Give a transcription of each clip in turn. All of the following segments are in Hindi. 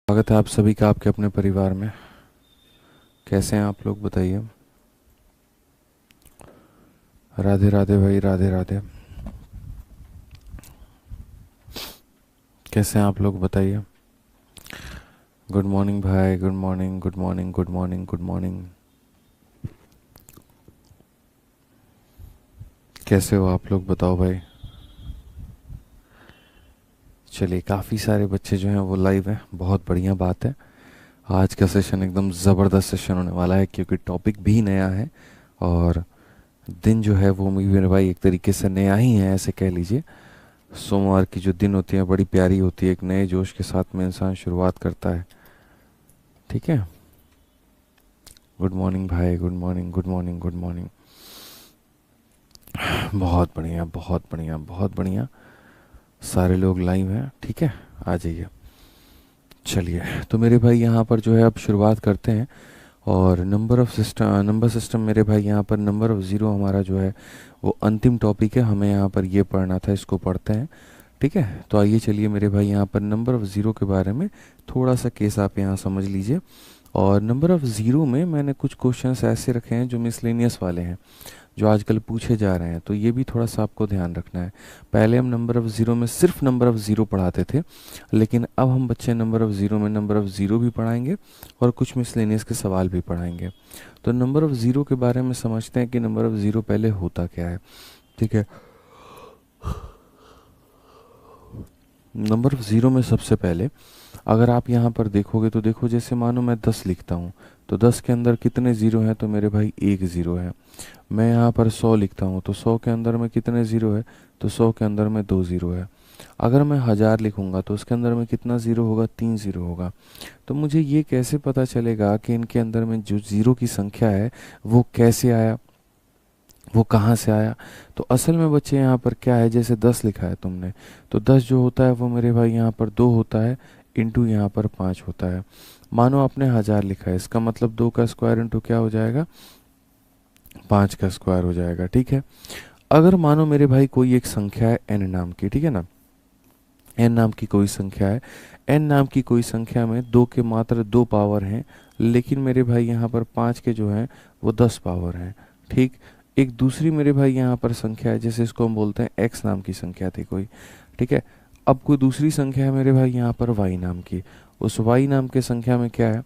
स्वागत है आप सभी का आपके अपने परिवार में। कैसे हैं आप लोग बताइए। राधे राधे भाई, राधे राधे। कैसे हैं आप लोग बताइए। गुड मॉर्निंग भाई, good morning, good morning, good morning, good morning. कैसे हो आप लोग बताओ भाई। चलिए, काफ़ी सारे बच्चे जो हैं वो लाइव हैं, बहुत बढ़िया बात है। आज का सेशन एकदम ज़बरदस्त सेशन होने वाला है क्योंकि टॉपिक भी नया है और दिन जो है वो मेरे भाई एक तरीके से नया ही है, ऐसे कह लीजिए। सोमवार की जो दिन होती है बड़ी प्यारी होती है, एक नए जोश के साथ में इंसान शुरुआत करता है। ठीक है। गुड मॉर्निंग भाई, good morning, good morning, good morning. बहुत बढ़िया, बहुत बढ़िया, बहुत बढ़िया। सारे लोग लाइव हैं, ठीक है, आ जाइए। चलिए, तो मेरे भाई यहाँ पर जो है अब शुरुआत करते हैं। और नंबर सिस्टम मेरे भाई यहाँ पर नंबर ऑफ ज़ीरो हमारा जो है वो अंतिम टॉपिक है। हमें यहाँ पर ये पढ़ना था, इसको पढ़ते हैं। ठीक है, तो आइए चलिए मेरे भाई यहाँ पर नंबर ऑफ़ ज़ीरो के बारे में थोड़ा सा केस आप यहाँ समझ लीजिए। और नंबर ऑफ़ ज़ीरो में मैंने कुछ क्वेश्चंस ऐसे रखे हैं जो मिसलेनियस वाले हैं, जो आजकल पूछे जा रहे हैं, तो ये भी थोड़ा सा आपको ध्यान रखना है। पहले हम नंबर ऑफ़ ज़ीरो में सिर्फ नंबर ऑफ़ ज़ीरो पढ़ाते थे, लेकिन अब हम बच्चे नंबर ऑफ़ ज़ीरो में नंबर ऑफ़ ज़ीरो भी पढ़ाएंगे और कुछ मिसलेनियस के सवाल भी पढ़ाएंगे। तो नंबर ऑफ़ ज़ीरो के बारे में समझते हैं कि नंबर ऑफ़ ज़ीरो पहले होता क्या है। ठीक है, नंबर ऑफ़ ज़ीरो में सबसे पहले अगर आप यहाँ पर देखोगे तो देखो, जैसे मानो मैं 10 लिखता हूँ तो 10 के अंदर कितने ज़ीरो हैं, तो मेरे भाई एक ज़ीरो है। मैं यहाँ पर 100 लिखता हूँ तो 100 के अंदर में कितने ज़ीरो है, तो 100 के अंदर में दो ज़ीरो है। अगर मैं 1000 लिखूँगा तो उसके अंदर में कितना ज़ीरो होगा, तीन ज़ीरो होगा। तो मुझे ये कैसे पता चलेगा कि इनके अंदर में जो ज़ीरो की संख्या है वो कैसे आया, वो कहाँ से आया। तो असल में बच्चे यहाँ पर क्या है, जैसे 10 लिखा है तुमने, तो 10 जो होता है वो मेरे भाई यहाँ पर 2 होता है, इंटू यहाँ पर 5 होता है। मानो आपने 1000 लिखा है, इसका मतलब 2 का स्क्वायर इंटू क्या हो जाएगा, 5 का स्क्वायर हो जाएगा। ठीक है, अगर मानो मेरे भाई कोई एक संख्या है n नाम की, ठीक है ना, n नाम की कोई संख्या है, n नाम की कोई संख्या में 2 के मात्र 2 पावर हैं, लेकिन मेरे भाई यहाँ पर 5 के जो हैं वो 10 पावर हैं। ठीक, एक दूसरी मेरे भाई यहाँ पर संख्या है, जैसे इसको हम बोलते हैं x नाम की संख्या थी कोई। ठीक है, अब कोई दूसरी संख्या है मेरे भाई यहाँ पर y नाम की। उस y नाम के संख्या में क्या है,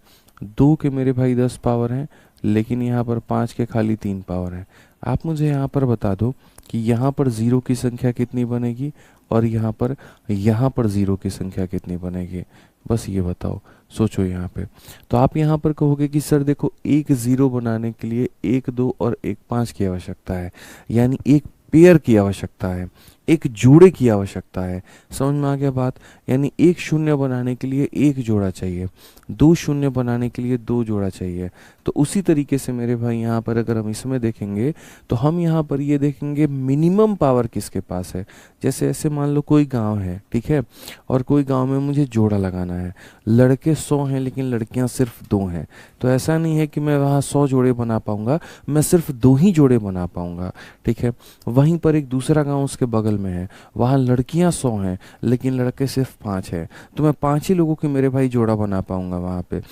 2 के मेरे भाई 10 पावर हैं, लेकिन यहाँ पर 5 के खाली 3 पावर हैं। आप मुझे यहाँ पर बता दो कि यहाँ पर ज़ीरो की संख्या कितनी बनेगी और यहाँ पर ज़ीरो की संख्या कितनी बनेगी, बस ये बताओ, सोचो यहाँ पे। तो आप यहाँ पर कहोगे कि सर देखो, एक ज़ीरो बनाने के लिए एक दो और एक पाँच की आवश्यकता है, यानी एक पेयर की आवश्यकता है, एक जोड़े की आवश्यकता है। समझ में आ गया बात। यानी एक शून्य बनाने के लिए एक जोड़ा चाहिए, दो शून्य बनाने के लिए दो जोड़ा चाहिए। तो उसी तरीके से मेरे भाई यहाँ पर अगर हम इसमें देखेंगे तो हम यहाँ पर ये देखेंगे मिनिमम पावर किसके पास है। जैसे ऐसे मान लो कोई गांव है, ठीक है, और कोई गांव में मुझे जोड़ा लगाना है। लड़के 100 हैं लेकिन लड़कियां सिर्फ 2 हैं, तो ऐसा नहीं है कि मैं वहाँ 100 जोड़े बना पाऊंगा, मैं सिर्फ 2 ही जोड़े बना पाऊंगा। ठीक है, वहीं पर एक दूसरा गांव उसके बगल में है, वहाँ लड़कियां 100 हैं लेकिन लड़के सिर्फ 5 हैं, तो मैं 5 ही लोगों के मेरे भाई जोड़ा बना पाऊंगा वहाँ पे।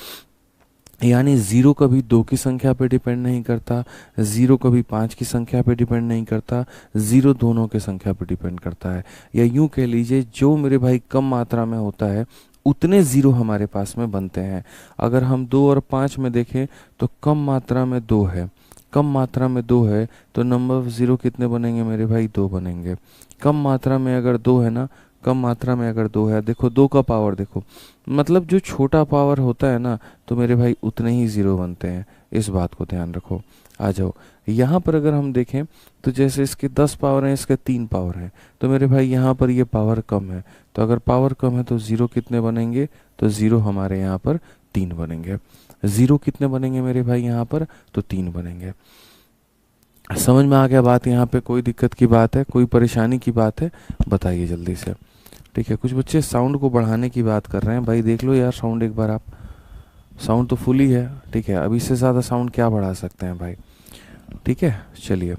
यानी ज़ीरो कभी 2 की संख्या पे डिपेंड नहीं करता, ज़ीरो कभी 5 की संख्या पे डिपेंड नहीं करता, ज़ीरो दोनों के संख्या पे डिपेंड करता है। या यूं कह लीजिए, जो मेरे भाई कम मात्रा में होता है उतने ज़ीरो हमारे पास में बनते हैं। अगर हम 2 और 5 में देखें तो कम मात्रा में 2 है, कम मात्रा में 2 है, तो नंबर ऑफ ज़ीरो कितने बनेंगे मेरे भाई, 2 बनेंगे। कम मात्रा में अगर 2 है ना, कम मात्रा में अगर 2 है, देखो 2 का पावर देखो, मतलब जो छोटा पावर होता है ना, तो मेरे भाई उतने ही ज़ीरो बनते हैं। इस बात को ध्यान रखो। आ जाओ यहाँ पर अगर हम देखें तो जैसे इसके 10 पावर हैं, इसके 3 पावर हैं, तो मेरे भाई यहाँ पर ये पावर कम है, तो अगर पावर कम है तो ज़ीरो कितने बनेंगे, तो ज़ीरो हमारे यहाँ पर 3 बनेंगे। ज़ीरो कितने बनेंगे मेरे भाई यहाँ पर, तो 3 बनेंगे। समझ में आ गया बात। यहाँ पे कोई दिक्कत की बात है, कोई परेशानी की बात है, बताइए जल्दी से। ठीक है, कुछ बच्चे साउंड को बढ़ाने की बात कर रहे हैं, भाई देख लो यार साउंड एक बार आप। साउंड तो फुल ही है, ठीक है, अब इससे ज़्यादा साउंड क्या बढ़ा सकते हैं भाई। ठीक है, चलिए।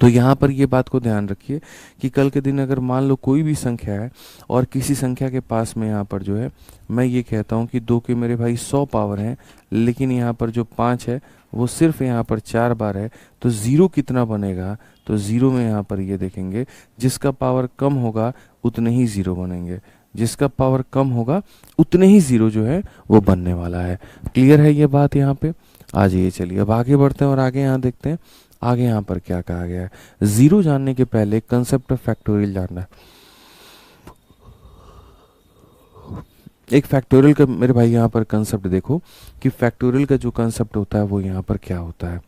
तो यहाँ पर ये बात को ध्यान रखिए कि कल के दिन अगर मान लो कोई भी संख्या है और किसी संख्या के पास में यहाँ पर जो है मैं ये कहता हूँ कि 2 के मेरे भाई 100 पावर हैं, लेकिन यहाँ पर जो 5 है वो सिर्फ यहाँ पर 4 बार है, तो ज़ीरो कितना बनेगा? तो ज़ीरो में यहाँ पर ये देखेंगे जिसका पावर कम होगा उतने ही ज़ीरो बनेंगे, जिसका पावर कम होगा उतने ही ज़ीरो जो है वो बनने वाला है। क्लियर है ये बात यहाँ पे? आ जाइए, चलिए अब आगे बढ़ते हैं और आगे यहाँ देखते हैं आगे यहाँ पर क्या कहा गया है। ज़ीरो जानने के पहले कंसेप्ट ऑफ फैक्टोरियल जानना है। एक फैक्टोरियल का मेरे भाई यहाँ पर कंसेप्ट देखो कि फैक्टोरियल का जो कंसेप्ट होता है वो यहाँ पर क्या होता है।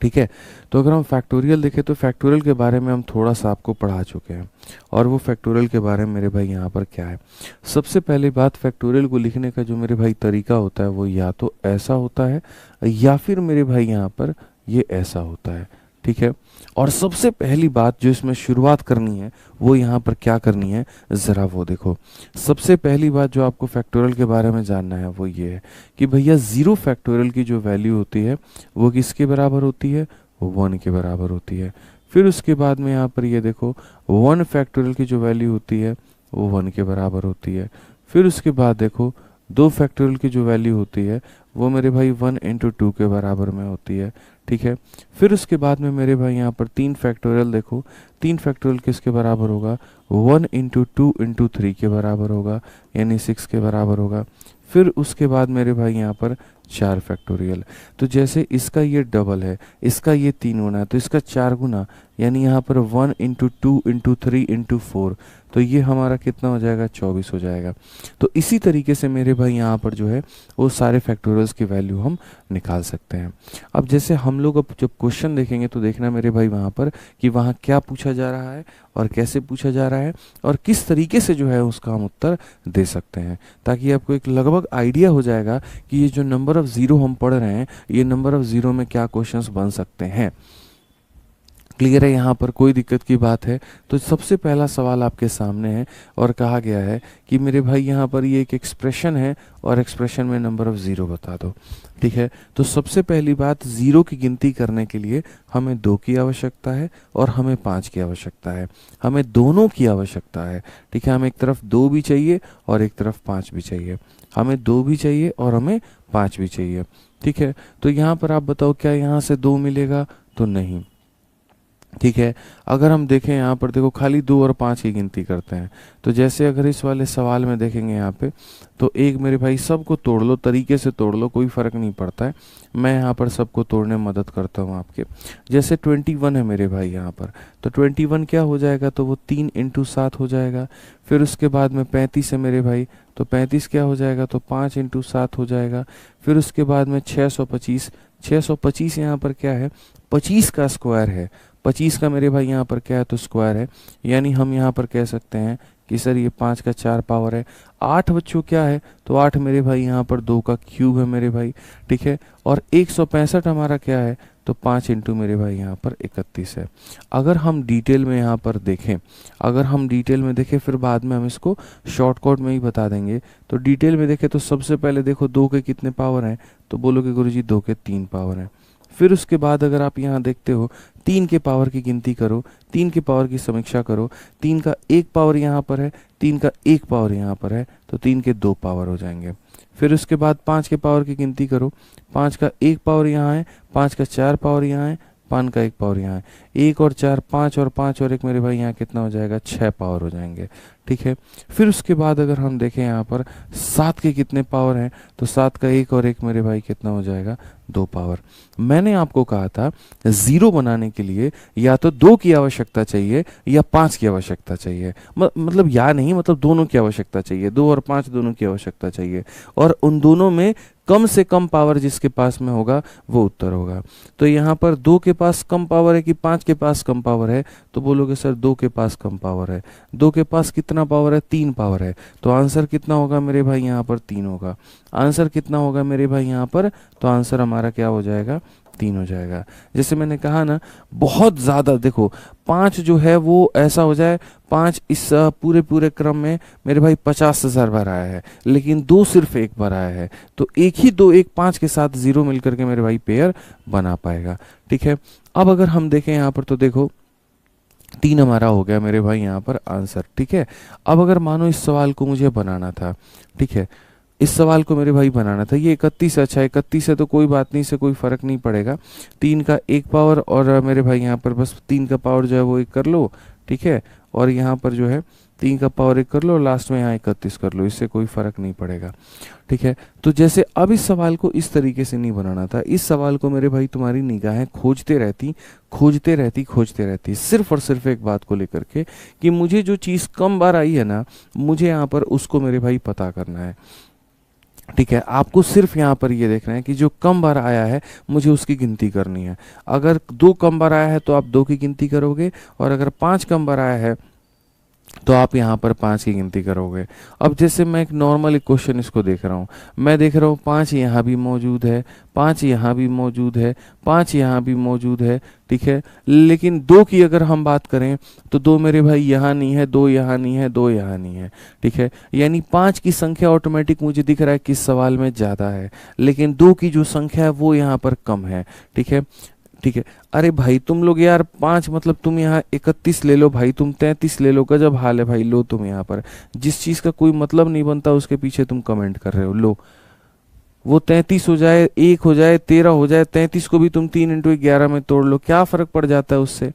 ठीक है, तो अगर हम फैक्टोरियल देखें तो फैक्टोरियल के बारे में हम थोड़ा सा आपको पढ़ा चुके हैं, और वो फैक्टोरियल के बारे में मेरे भाई यहाँ पर क्या है। सबसे पहली बात, फैक्टोरियल को लिखने का जो मेरे भाई तरीका होता है वो या तो ऐसा होता है या फिर मेरे भाई यहाँ पर ये ऐसा होता है। ठीक है, और सबसे पहली बात जो इसमें शुरुआत करनी है वो यहाँ पर क्या करनी है, ज़रा वो देखो। सबसे पहली बात जो आपको फैक्टोरियल के बारे में जानना है वो ये है कि भैया ज़ीरो फैक्टोरियल की जो वैल्यू होती है वो किसके बराबर होती है? वो 1 के बराबर होती है। फिर उसके बाद में यहाँ पर ये देखो 1 फैक्टोरियल की जो वैल्यू होती है वो 1 के बराबर होती है। फिर उसके बाद देखो 2 फैक्टोरियल की जो वैल्यू होती है वो मेरे भाई 1 इंटू 2 के बराबर में होती है। ठीक है, फिर उसके बाद में मेरे भाई यहाँ पर 3 फैक्टोरियल देखो, 3 फैक्टोरियल किसके बराबर होगा? 1 इंटू 2 इंटू 3 के बराबर होगा, यानी 6 के बराबर होगा। फिर उसके बाद मेरे भाई यहाँ पर 4 फैक्टोरियल, तो जैसे इसका ये डबल है, इसका ये 3 गुना है, तो इसका 4 गुना, यानी यहाँ पर 1 इंटू 2 इंटू 3 इंटू 4, तो ये हमारा कितना हो जाएगा? 24 हो जाएगा। तो इसी तरीके से मेरे भाई यहाँ पर जो है वो सारे फैक्टोरियल्स की वैल्यू हम निकाल सकते हैं। अब जैसे हम लोग अब जब क्वेश्चन देखेंगे तो देखना मेरे भाई वहाँ पर कि वहाँ क्या पूछा जा रहा है और कैसे पूछा जा रहा है और किस तरीके से जो है उसका हम उत्तर दे सकते हैं, ताकि आपको एक लगभग आइडिया हो जाएगा कि ये जो नंबर ऑफ़ ज़ीरो हम पढ़ रहे हैं ये नंबर ऑफ़ ज़ीरो में क्या क्वेश्चंस बन सकते हैं। क्लियर है? यहाँ पर कोई दिक्कत की बात है? तो सबसे पहला सवाल आपके सामने है और कहा गया है कि मेरे भाई यहाँ पर ये एक एक्सप्रेशन है और एक्सप्रेशन में नंबर ऑफ़ ज़ीरो बता दो। ठीक है, तो सबसे पहली बात, ज़ीरो की गिनती करने के लिए हमें 2 की आवश्यकता है और हमें 5 की आवश्यकता है, हमें दोनों की आवश्यकता है। ठीक है, हमें एक तरफ 2 भी चाहिए और एक तरफ 5 भी चाहिए, हमें 2 भी चाहिए और हमें 5 भी चाहिए। ठीक है, तो यहाँ पर आप बताओ क्या यहाँ से 2 मिलेगा? तो नहीं। ठीक है, अगर हम देखें यहाँ पर देखो खाली 2 और 5 की गिनती करते हैं, तो जैसे अगर इस वाले सवाल में देखेंगे यहाँ पे, तो एक मेरे भाई सबको तोड़ लो, तरीके से तोड़ लो, कोई फ़र्क नहीं पड़ता है, मैं यहाँ पर सबको तोड़ने में मदद करता हूँ आपके। जैसे 21 है मेरे भाई यहाँ पर, तो 21 क्या हो जाएगा? तो वो 3 इंटू 7 हो जाएगा। फिर उसके बाद में 35 है मेरे भाई, तो 35 क्या हो जाएगा? तो 5 इंटू 7 हो जाएगा। फिर उसके बाद में 625, 625 यहाँ पर क्या है? 25 का स्क्वायर है, 25 का मेरे भाई यहाँ पर क्या है? तो स्क्वायर है, यानी हम यहाँ पर कह सकते हैं कि सर ये 5 का 4 पावर है। 8 बच्चों क्या है? तो 8 मेरे भाई यहाँ पर 2 का क्यूब है मेरे भाई। ठीक है, और 165 हमारा क्या है? तो 5 इंटू मेरे भाई यहाँ पर 31 है। अगर हम डिटेल में यहाँ पर देखें, अगर हम डिटेल में देखें फिर बाद में हम इसको शॉर्टकट में ही बता देंगे। तो डिटेल में देखें तो सबसे पहले देखो 2 के कितने पावर हैं? तो बोलोगे गुरुजी 2 के 3 पावर हैं। फिर उसके बाद अगर आप यहाँ देखते हो 3 के पावर की गिनती करो, 3 के पावर की समीक्षा करो, 3 का 1 पावर यहाँ पर है, 3 का 1 पावर यहाँ पर है, तो 3 के 2 पावर हो जाएंगे। फिर उसके बाद 5 के पावर की गिनती करो, 5 का 1 पावर यहाँ है, 5 का 4 पावर यहाँ है, 5 का 1 पावर यहाँ है, 1 और 4 5 और 5 और 1 मेरे भाई यहाँ कितना हो जाएगा? 6 पावर हो जाएंगे। ठीक है, फिर उसके बाद अगर हम देखें यहाँ पर 7 के कितने पावर हैं? तो 7 का 1 और 1 मेरे भाई कितना हो जाएगा? 2 पावर। मैंने आपको कहा था ज़ीरो बनाने के लिए या तो 2 की आवश्यकता चाहिए या 5 की आवश्यकता चाहिए, मतलब या नहीं, मतलब दोनों की आवश्यकता चाहिए, 2 और 5 दोनों की आवश्यकता चाहिए, और उन दोनों में कम से कम पावर जिसके पास में होगा वो उत्तर होगा। तो यहाँ पर 2 के पास कम पावर है कि 5 के पास कम पावर है? तो बोलोगे सर 2 के पास कम पावर है। 2 के पास कितना पावर है? 3 पावर है, तो आंसर कितना होगा मेरे भाई यहाँ पर? 3 होगा। आंसर कितना होगा मेरे भाई यहाँ पर? तो आंसर हमारा क्या हो जाएगा? 3 हो जाएगा। जैसे मैंने कहा ना, बहुत ज़्यादा देखो 5 जो है वो ऐसा हो जाए, 5 इस पूरे क्रम में मेरे भाई 50,000 बार आया है, लेकिन 2 सिर्फ 1 बार आया है, तो एक ही 2 1 5 के साथ 0 मिलकर के मेरे भाई पेयर बना पाएगा। ठीक है, अब अगर हम देखें यहाँ पर तो देखो 3 हमारा हो गया मेरे भाई यहाँ पर आंसर, ठीक है। अब अगर मानो इस सवाल को मुझे बनाना था, ठीक है, इस सवाल को मेरे भाई बनाना था, ये 31, अच्छा 31 है तो कोई बात नहीं, इससे कोई फ़र्क नहीं पड़ेगा। 3 का 1 पावर और मेरे भाई यहाँ पर बस 3 का पावर जो है वो 1 कर लो, ठीक है, और यहाँ पर जो है 3 का पावर 1 कर लो, लास्ट में यहाँ 31 कर लो, इससे कोई फ़र्क नहीं पड़ेगा, ठीक है। तो जैसे अब इस सवाल को इस तरीके से नहीं बनाना था, इस सवाल को मेरे भाई तुम्हारी निगाहें खोजते रहती खोजते रहती खोजते रहती सिर्फ और सिर्फ एक बात को लेकर के कि मुझे जो चीज़ कम बार आई है ना, मुझे यहाँ पर उसको मेरे भाई पता करना है, ठीक है। आपको सिर्फ यहाँ पर ये देखना है कि जो कम बार आया है मुझे उसकी गिनती करनी है। अगर 2 कम बार आया है तो आप 2 की गिनती करोगे, और अगर 5 कम बार आया है तो आप यहाँ पर 5 की गिनती करोगे। अब जैसे मैं एक नॉर्मल इक्वेशन इसको देख रहा हूँ, मैं देख रहा हूँ 5 यहाँ भी मौजूद है, 5 यहाँ भी मौजूद है, 5 यहाँ भी मौजूद है, ठीक है। लेकिन 2 की अगर हम बात करें तो 2 मेरे भाई यहाँ नहीं है, 2 यहाँ नहीं है, 2 यहाँ नहीं है, ठीक है। यानी 5 की संख्या ऑटोमेटिक मुझे दिख रहा है किस सवाल में ज़्यादा है, लेकिन 2 की जो संख्या है वो यहाँ पर कम है, ठीक है, ठीक है। अरे भाई तुम लोग यार 5 मतलब तुम यहाँ 31 ले लो भाई, तुम 33 ले लो, गजब हाल है भाई, लो तुम यहाँ पर जिस चीज़ का कोई मतलब नहीं बनता उसके पीछे तुम कमेंट कर रहे हो, लो वो 33 हो जाए, 1 हो जाए, 13 हो जाए, 33 को भी तुम 3 इंटू 11 में तोड़ लो, क्या फर्क पड़ जाता है उससे।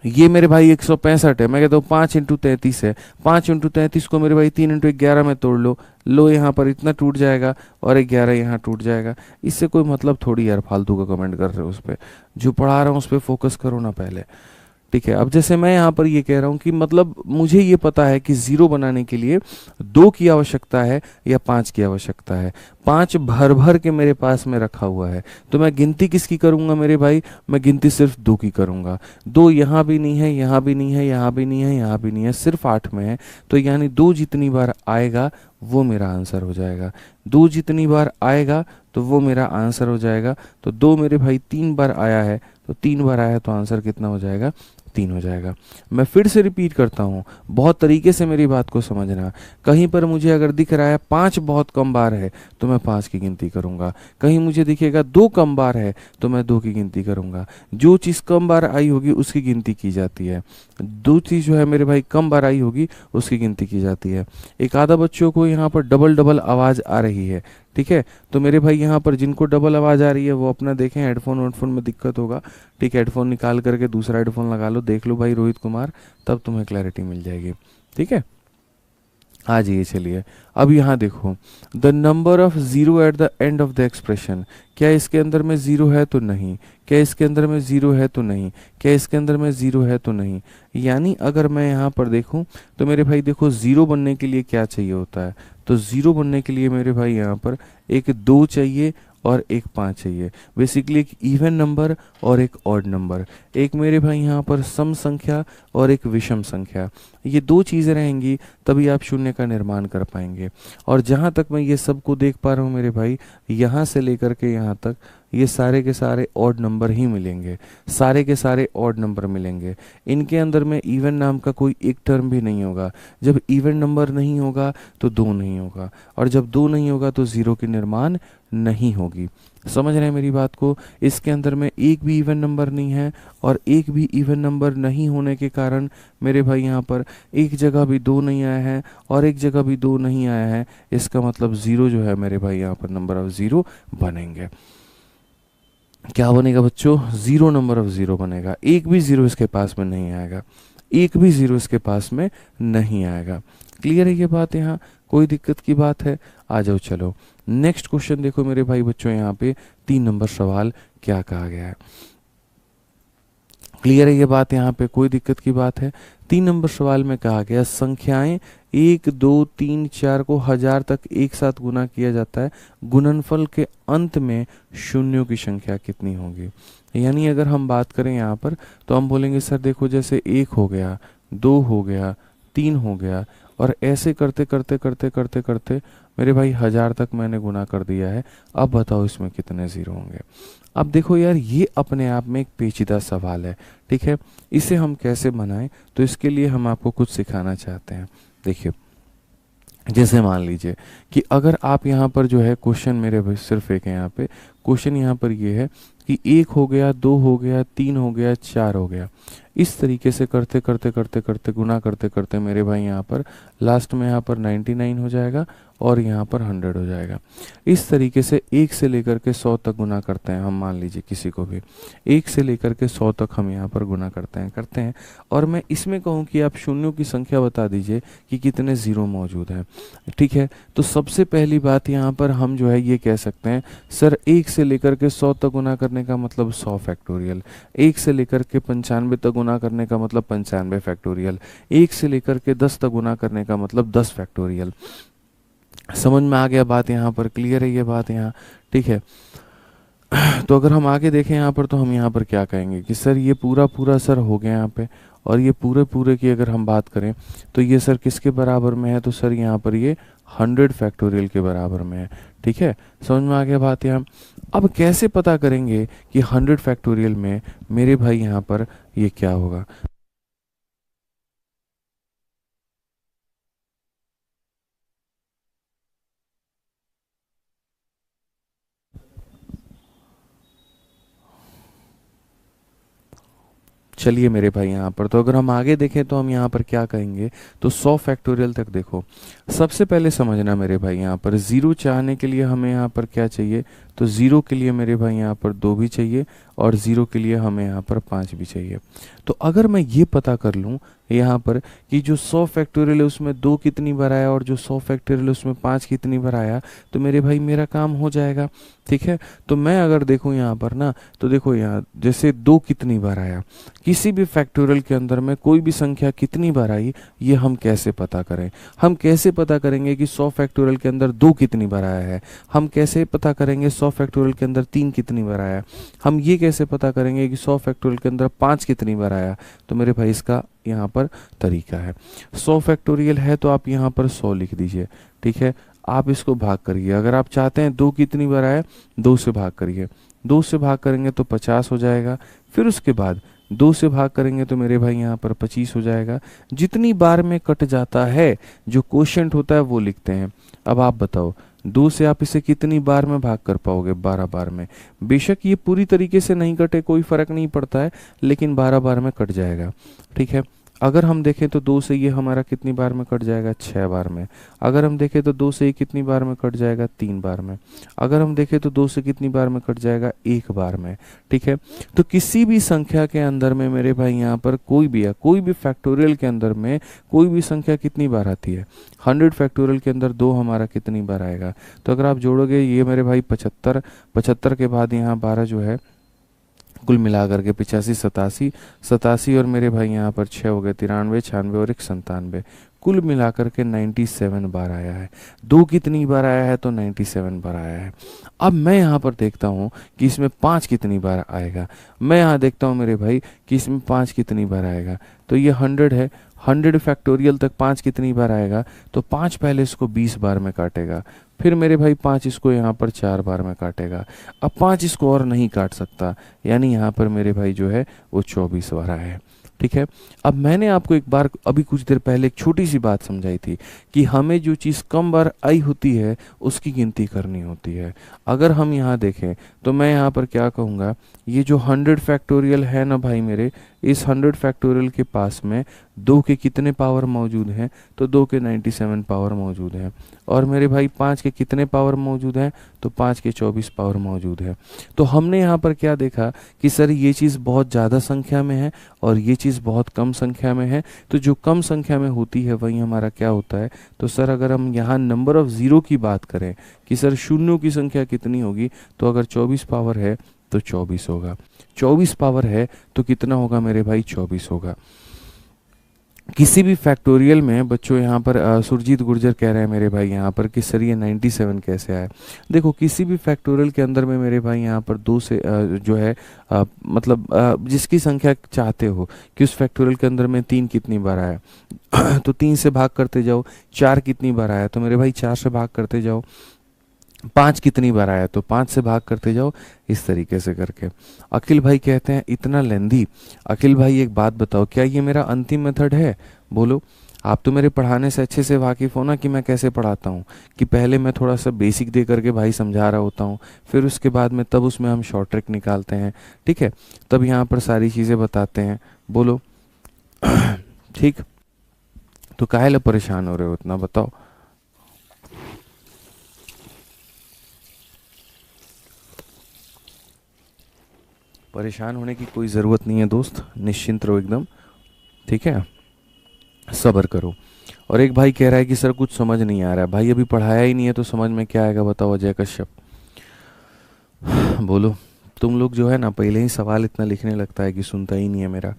ये मेरे भाई 165 है, मैं कहता हूँ 5 इंटू 33 है, 5 इंटू 33 को मेरे भाई 3 इंटू 11 में तोड़ लो, लो यहाँ पर इतना टूट जाएगा और 11 यहाँ टूट जाएगा, इससे कोई मतलब थोड़ी यार फालतू का कमेंट कर रहे हो उस पर, जो पढ़ा रहा हूँ उस पर फोकस करो ना पहले, ठीक है। अब जैसे मैं यहाँ पर ये कह रहा हूँ कि मतलब मुझे ये पता है कि 0 बनाने के लिए 2 की आवश्यकता है या 5 की आवश्यकता है, 5 भर भर के मेरे पास में रखा हुआ है, तो मैं गिनती किसकी करूँगा मेरे भाई, मैं गिनती सिर्फ 2 की करूँगा। 2 यहाँ भी नहीं है, यहाँ भी नहीं है, यहाँ भी नहीं है, यहाँ भी नहीं है, सिर्फ 8 में है, तो यानी 2 जितनी बार आएगा वो मेरा आंसर हो जाएगा, 2 जितनी बार आएगा तो वो मेरा आंसर हो जाएगा। तो 2 मेरे भाई 3 बार आया है, तो 3 बार आया तो आंसर कितना हो जाएगा, 3 हो जाएगा। मैं फिर से रिपीट करता हूँ, बहुत तरीके से मेरी बात को समझना। कहीं पर मुझे अगर दिख रहा है 5 बहुत कम बार है तो मैं 5 की गिनती करूँगा, कहीं मुझे दिखेगा 2 कम बार है तो मैं 2 की गिनती करूँगा। जो चीज़ कम बार आई होगी उसकी गिनती की जाती है, दो चीज़ जो है मेरे भाई कम बार आई होगी उसकी गिनती की जाती है। एक आधा बच्चों को यहाँ पर डबल डबल आवाज़ आ रही है, ठीक है, तो मेरे भाई यहाँ पर जिनको डबल आवाज़ आ रही है वो अपना देखें, हेडफोन में दिक्कत होगा, ठीक है, हेडफोन निकाल करके दूसरा हेडफोन लगा लो, देख लो भाई रोहित कुमार, तब तुम्हें क्लैरिटी मिल जाएगी, ठीक है। आ जाइए चलिए, अब यहाँ देखो, the number of zero at the end of the expression, क्या इसके अंदर में ज़ीरो है तो नहीं, क्या इसके अंदर में ज़ीरो है तो नहीं, क्या इसके अंदर में ज़ीरो है तो नहीं। यानी अगर मैं यहाँ पर देखूँ तो मेरे भाई देखो ज़ीरो बनने के लिए क्या चाहिए होता है, तो ज़ीरो बनने के लिए मेरे भाई यहाँ पर एक 2 चाहिए और एक 5 चाहिए, बेसिकली एक इवन नंबर और एक ऑड नंबर, एक मेरे भाई यहाँ पर सम संख्या और एक विषम संख्या, ये 2 चीज़ें रहेंगी तभी आप शून्य का निर्माण कर पाएंगे। और जहाँ तक मैं ये सब को देख पा रहा हूँ मेरे भाई, यहाँ से लेकर के यहाँ तक ये सारे के सारे ऑड नंबर ही मिलेंगे, सारे के सारे ऑड नंबर मिलेंगे, इनके अंदर में इवन नाम का कोई एक टर्म भी नहीं होगा। जब इवन नंबर नहीं होगा तो 2 नहीं होगा, और जब 2 नहीं होगा तो 0 की निर्माण नहीं होगी। समझ रहे हैं मेरी बात को, इसके अंदर में एक भी इवन नंबर नहीं है, और एक भी इवन नंबर नहीं होने के कारण मेरे भाई यहाँ पर एक जगह भी 2 नहीं आया है और एक जगह भी 2 नहीं आया है, इसका मतलब 0 जो है मेरे भाई यहाँ पर नंबर ऑफ 0 बनेंगे। क्या बनेगा बच्चों, 0 नंबर ऑफ 0 बनेगा, एक भी 0 इसके पास में नहीं आएगा, एक भी 0 इसके पास में नहीं आएगा। क्लियर है ये बात, यहाँ कोई दिक्कत की बात है। आ जाओ चलो नेक्स्ट क्वेश्चन देखो मेरे भाई बच्चों, यहाँ पे 3 नंबर सवाल क्या कहा गया है। क्लियर है ये बात, यहाँ पे कोई दिक्कत की बात है। 3 नंबर सवाल में कहा गया संख्याएं 1 2 3 4 को 1000 तक एक साथ गुना किया जाता है, गुणनफल के अंत में शून्यों की संख्या कितनी होगी। यानी अगर हम बात करें यहाँ पर तो हम बोलेंगे सर देखो जैसे 1 हो गया, 2 हो गया, 3 हो गया, और ऐसे करते करते करते करते करते मेरे भाई 1000 तक मैंने गुना कर दिया है, अब बताओ इसमें कितने 0 होंगे। अब देखो यार ये अपने आप में एक पेचीदा सवाल है, ठीक है, इसे हम कैसे बनाएं, तो इसके लिए हम आपको कुछ सिखाना चाहते हैं। देखिए जैसे मान लीजिए कि अगर आप यहाँ पर जो है क्वेश्चन मेरे भाई सिर्फ एक है, यहाँ पे क्वेश्चन यहाँ पर ये है कि 1 हो गया, 2 हो गया, 3 हो गया, 4 हो गया। इस तरीके से करते करते करते करते गुना करते करते मेरे भाई यहाँ पर लास्ट में यहाँ पर 99 हो जाएगा और यहाँ पर 100 हो जाएगा। इस तरीके से 1 से लेकर के 100 तक गुना करते हैं हम, मान लीजिए किसी को भी 1 से लेकर के 100 तक हम यहाँ पर गुना करते हैं और मैं इसमें कहूँ कि आप शून्यों की संख्या बता दीजिए कि कितने ज़ीरो मौजूद हैं। ठीक है, तो सबसे पहली बात यहाँ पर हम जो है ये कह सकते हैं, सर 1 से लेकर के 100 तक गुना करने का मतलब 100 फैक्टोरियल, 1 से लेकर के 95 तक गुना करने का मतलब 95 फैक्टोरियल, 1 से लेकर के 10 तक गुना करने का मतलब 10 फैक्टोरियल। समझ में आ गया बात? यहाँ पर क्लियर है ये बात यहाँ? ठीक है, तो अगर हम आगे देखें यहाँ पर तो हम यहाँ पर क्या कहेंगे कि सर ये पूरा पूरा सर हो गया यहाँ पे, और ये पूरे पूरे की अगर हम बात करें तो ये सर किसके बराबर में है? तो सर यहाँ पर ये 100 फैक्टोरियल के बराबर में है। ठीक है, समझ में आ गया बात यहाँ? अब कैसे पता करेंगे कि 100 फैक्टोरियल में मेरे भाई यहाँ पर ये क्या होगा? चलिए मेरे भाई यहाँ पर तो अगर हम आगे देखें तो हम यहाँ पर क्या कहेंगे, तो 100 फैक्टोरियल तक देखो। सबसे पहले समझना मेरे भाई यहाँ पर ज़ीरो चाहने के लिए हमें यहाँ पर क्या चाहिए, तो ज़ीरो के लिए मेरे भाई यहाँ पर 2 भी चाहिए और ज़ीरो के लिए हमें यहाँ पर 5 भी चाहिए। तो अगर मैं ये पता कर लूँ यहाँ पर कि जो 100 फैक्टोरियल है उसमें 2 कितनी बार आया और जो 100 फैक्टोरियल है उसमें 5 कितनी बार आया, तो मेरे भाई मेरा काम हो जाएगा। ठीक है, तो मैं अगर देखूँ यहाँ पर ना, तो देखो यहाँ जैसे 2 कितनी बार आया, किसी भी फैक्टोरियल के अंदर में कोई भी संख्या कितनी बार आई, ये हम कैसे पता करें? हम कैसे पता करेंगे कि 100 फैक्टोरियल के अंदर 2 कितनी बार आया है? हम कैसे पता करेंगे 100 फैक्टोरियल के अंदर 3 कितनी बार आया? हम ये कैसे पता करेंगे कि 100 फैक्टोरियल के अंदर 5 कितनी बार आया? तो मेरे भाई इसका यहाँ पर तरीका है, 100 फैक्टोरियल है तो आप यहाँ पर 100 लिख दीजिए। ठीक है, आप इसको भाग करिए। अगर आप चाहते हैं 2 कितनी बार आया, 2 से भाग करिए। 2 से भाग करेंगे तो 50 हो जाएगा। फिर उसके बाद 2 से भाग करेंगे तो मेरे भाई यहाँ पर 25 हो जाएगा। जितनी बार में कट जाता है, जो क्वोशिएंट होता है वो लिखते हैं। अब आप बताओ 2 से आप इसे कितनी बार में भाग कर पाओगे? 12 बार में। बेशक ये पूरी तरीके से नहीं कटे, कोई फर्क नहीं पड़ता है, लेकिन 12 बार में कट जाएगा। ठीक है, अगर हम देखें तो 2 से ये हमारा कितनी बार में कट जाएगा? 6 बार में। अगर हम देखें तो 2 से ये कितनी बार में कट जाएगा? 3 बार में। अगर हम देखें तो 2 से कितनी बार में कट जाएगा? 1 बार में। ठीक है, तो किसी भी संख्या के अंदर में मेरे भाई यहाँ पर कोई भी है, कोई भी फैक्टोरियल के अंदर में कोई भी संख्या कितनी बार आती है? 100 फैक्टोरियल के अंदर 2 हमारा कितनी बार आएगा? तो अगर आप जोड़ोगे ये मेरे भाई 75, 75 के बाद यहाँ 12 जो है, कुल मिलाकर के 85, 87, 87 और मेरे भाई यहाँ पर 6 हो गए, 93, 96 और 97, कुल मिलाकर के 97 बार आया है। 2 कितनी बार आया है? तो 97 बार आया है। अब मैं यहाँ पर देखता हूँ कि इसमें 5 कितनी बार आएगा। मैं यहाँ देखता हूँ मेरे भाई कि इसमें 5 कितनी बार आएगा। तो ये 100 है, 100 फैक्टोरियल तक 5 कितनी बार आएगा? तो 5 पहले इसको 20 बार में काटेगा, फिर मेरे भाई 5 इसको यहाँ पर 4 बार में काटेगा। अब 5 इसको और नहीं काट सकता, यानी यहाँ पर मेरे भाई जो है वो 24 बार आया है। ठीक है, अब मैंने आपको एक बार अभी कुछ देर पहले एक छोटी सी बात समझाई थी कि हमें जो चीज़ कम बार आई होती है उसकी गिनती करनी होती है। अगर हम यहाँ देखें तो मैं यहाँ पर क्या कहूँगा, ये जो 100 फैक्टोरियल है ना भाई मेरे, इस 100 फैक्टोरियल के पास में 2 के कितने पावर मौजूद हैं? तो 2 के 97 पावर मौजूद हैं। और मेरे भाई 5 के कितने पावर मौजूद हैं? तो 5 के 24 पावर मौजूद है। तो हमने यहाँ पर क्या देखा कि सर ये चीज़ बहुत ज़्यादा संख्या में है और ये चीज़ बहुत कम संख्या में है। तो जो कम संख्या में होती है वही हमारा क्या होता है? तो सर अगर हम यहाँ नंबर ऑफ ज़ीरो की बात करें कि सर शून्यों की संख्या कितनी होगी, तो अगर 24 पावर है तो 24 होगा। 24 पावर है तो कितना होगा मेरे भाई? 24 होगा। किसी भी फैक्टोरियल में बच्चों यहाँ पर सुरजीत गुर्जर कह रहे हैं मेरे भाई यहाँ पर कि सर ये 97 कैसे आया? देखो किसी भी फैक्टोरियल के अंदर में मेरे भाई यहाँ पर 2 से जो है मतलब जिसकी संख्या चाहते हो कि उस फैक्टोरियल के अंदर में 3 कितनी बार आया तो 3 से भाग करते जाओ। 4 कितनी बार आया? तो मेरे भाई 4 से भाग करते जाओ। 5 कितनी बार आया? तो 5 से भाग करते जाओ, इस तरीके से करके। अखिल भाई कहते हैं इतना लेंदी। अखिल भाई एक बात बताओ, क्या ये मेरा अंतिम मेथड है? बोलो। आप तो मेरे पढ़ाने से अच्छे से वाकिफ़ हो ना कि मैं कैसे पढ़ाता हूँ, कि पहले मैं थोड़ा सा बेसिक दे करके भाई समझा रहा होता हूँ, फिर उसके बाद में तब उसमें हम शॉर्ट ट्रिक निकालते हैं, ठीक है, तब यहाँ पर सारी चीज़ें बताते हैं। बोलो। ठीक। तो काहे ला परेशान हो रहे हो इतना, बताओ। परेशान होने की कोई ज़रूरत नहीं है दोस्त, निश्चिंत रहो एकदम, ठीक है, सब्र करो। और एक भाई कह रहा है कि सर कुछ समझ नहीं आ रहा है। भाई अभी पढ़ाया ही नहीं है तो समझ में क्या आएगा, बताओ अजय कश्यप। बोलो। तुम लोग जो है ना, पहले ही सवाल इतना लिखने लगता है कि सुनता ही नहीं है मेरा।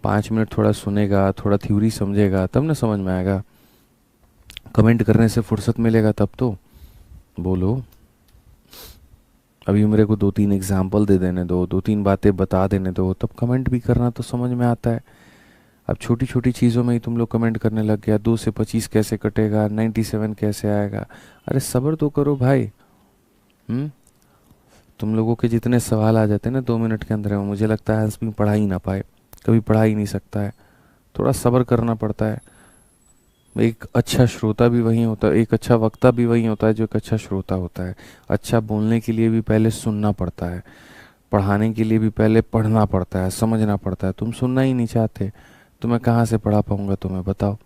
5 मिनट थोड़ा सुनेगा, थोड़ा थ्योरी समझेगा, तब ना समझ में आएगा। कमेंट करने से फुर्सत मिलेगा तब तो। बोलो। अभी मेरे को 2-3 एग्जाम्पल दे देने दो, 2-3 बातें बता देने दो, तब कमेंट भी करना तो समझ में आता है। अब छोटी छोटी चीज़ों में ही तुम लोग कमेंट करने लग गया, 2 से 25 कैसे कटेगा, 97 कैसे आएगा। अरे सब्र तो करो भाई। हम्म। तुम लोगों के जितने सवाल आ जाते हैं ना 2 मिनट के अंदर में, मुझे लगता है आदमी पढ़ा ही ना पाए, कभी पढ़ा ही नहीं सकता है। थोड़ा सब्र करना पड़ता है। एक अच्छा श्रोता भी वही होता है, एक अच्छा वक्ता भी वही होता है जो एक अच्छा श्रोता होता है। अच्छा बोलने के लिए भी पहले सुनना पड़ता है, पढ़ाने के लिए भी पहले पढ़ना पड़ता है, समझना पड़ता है। तुम सुनना ही नहीं चाहते तो मैं कहाँ से पढ़ा पाऊंगा तुम्हें, बताओ।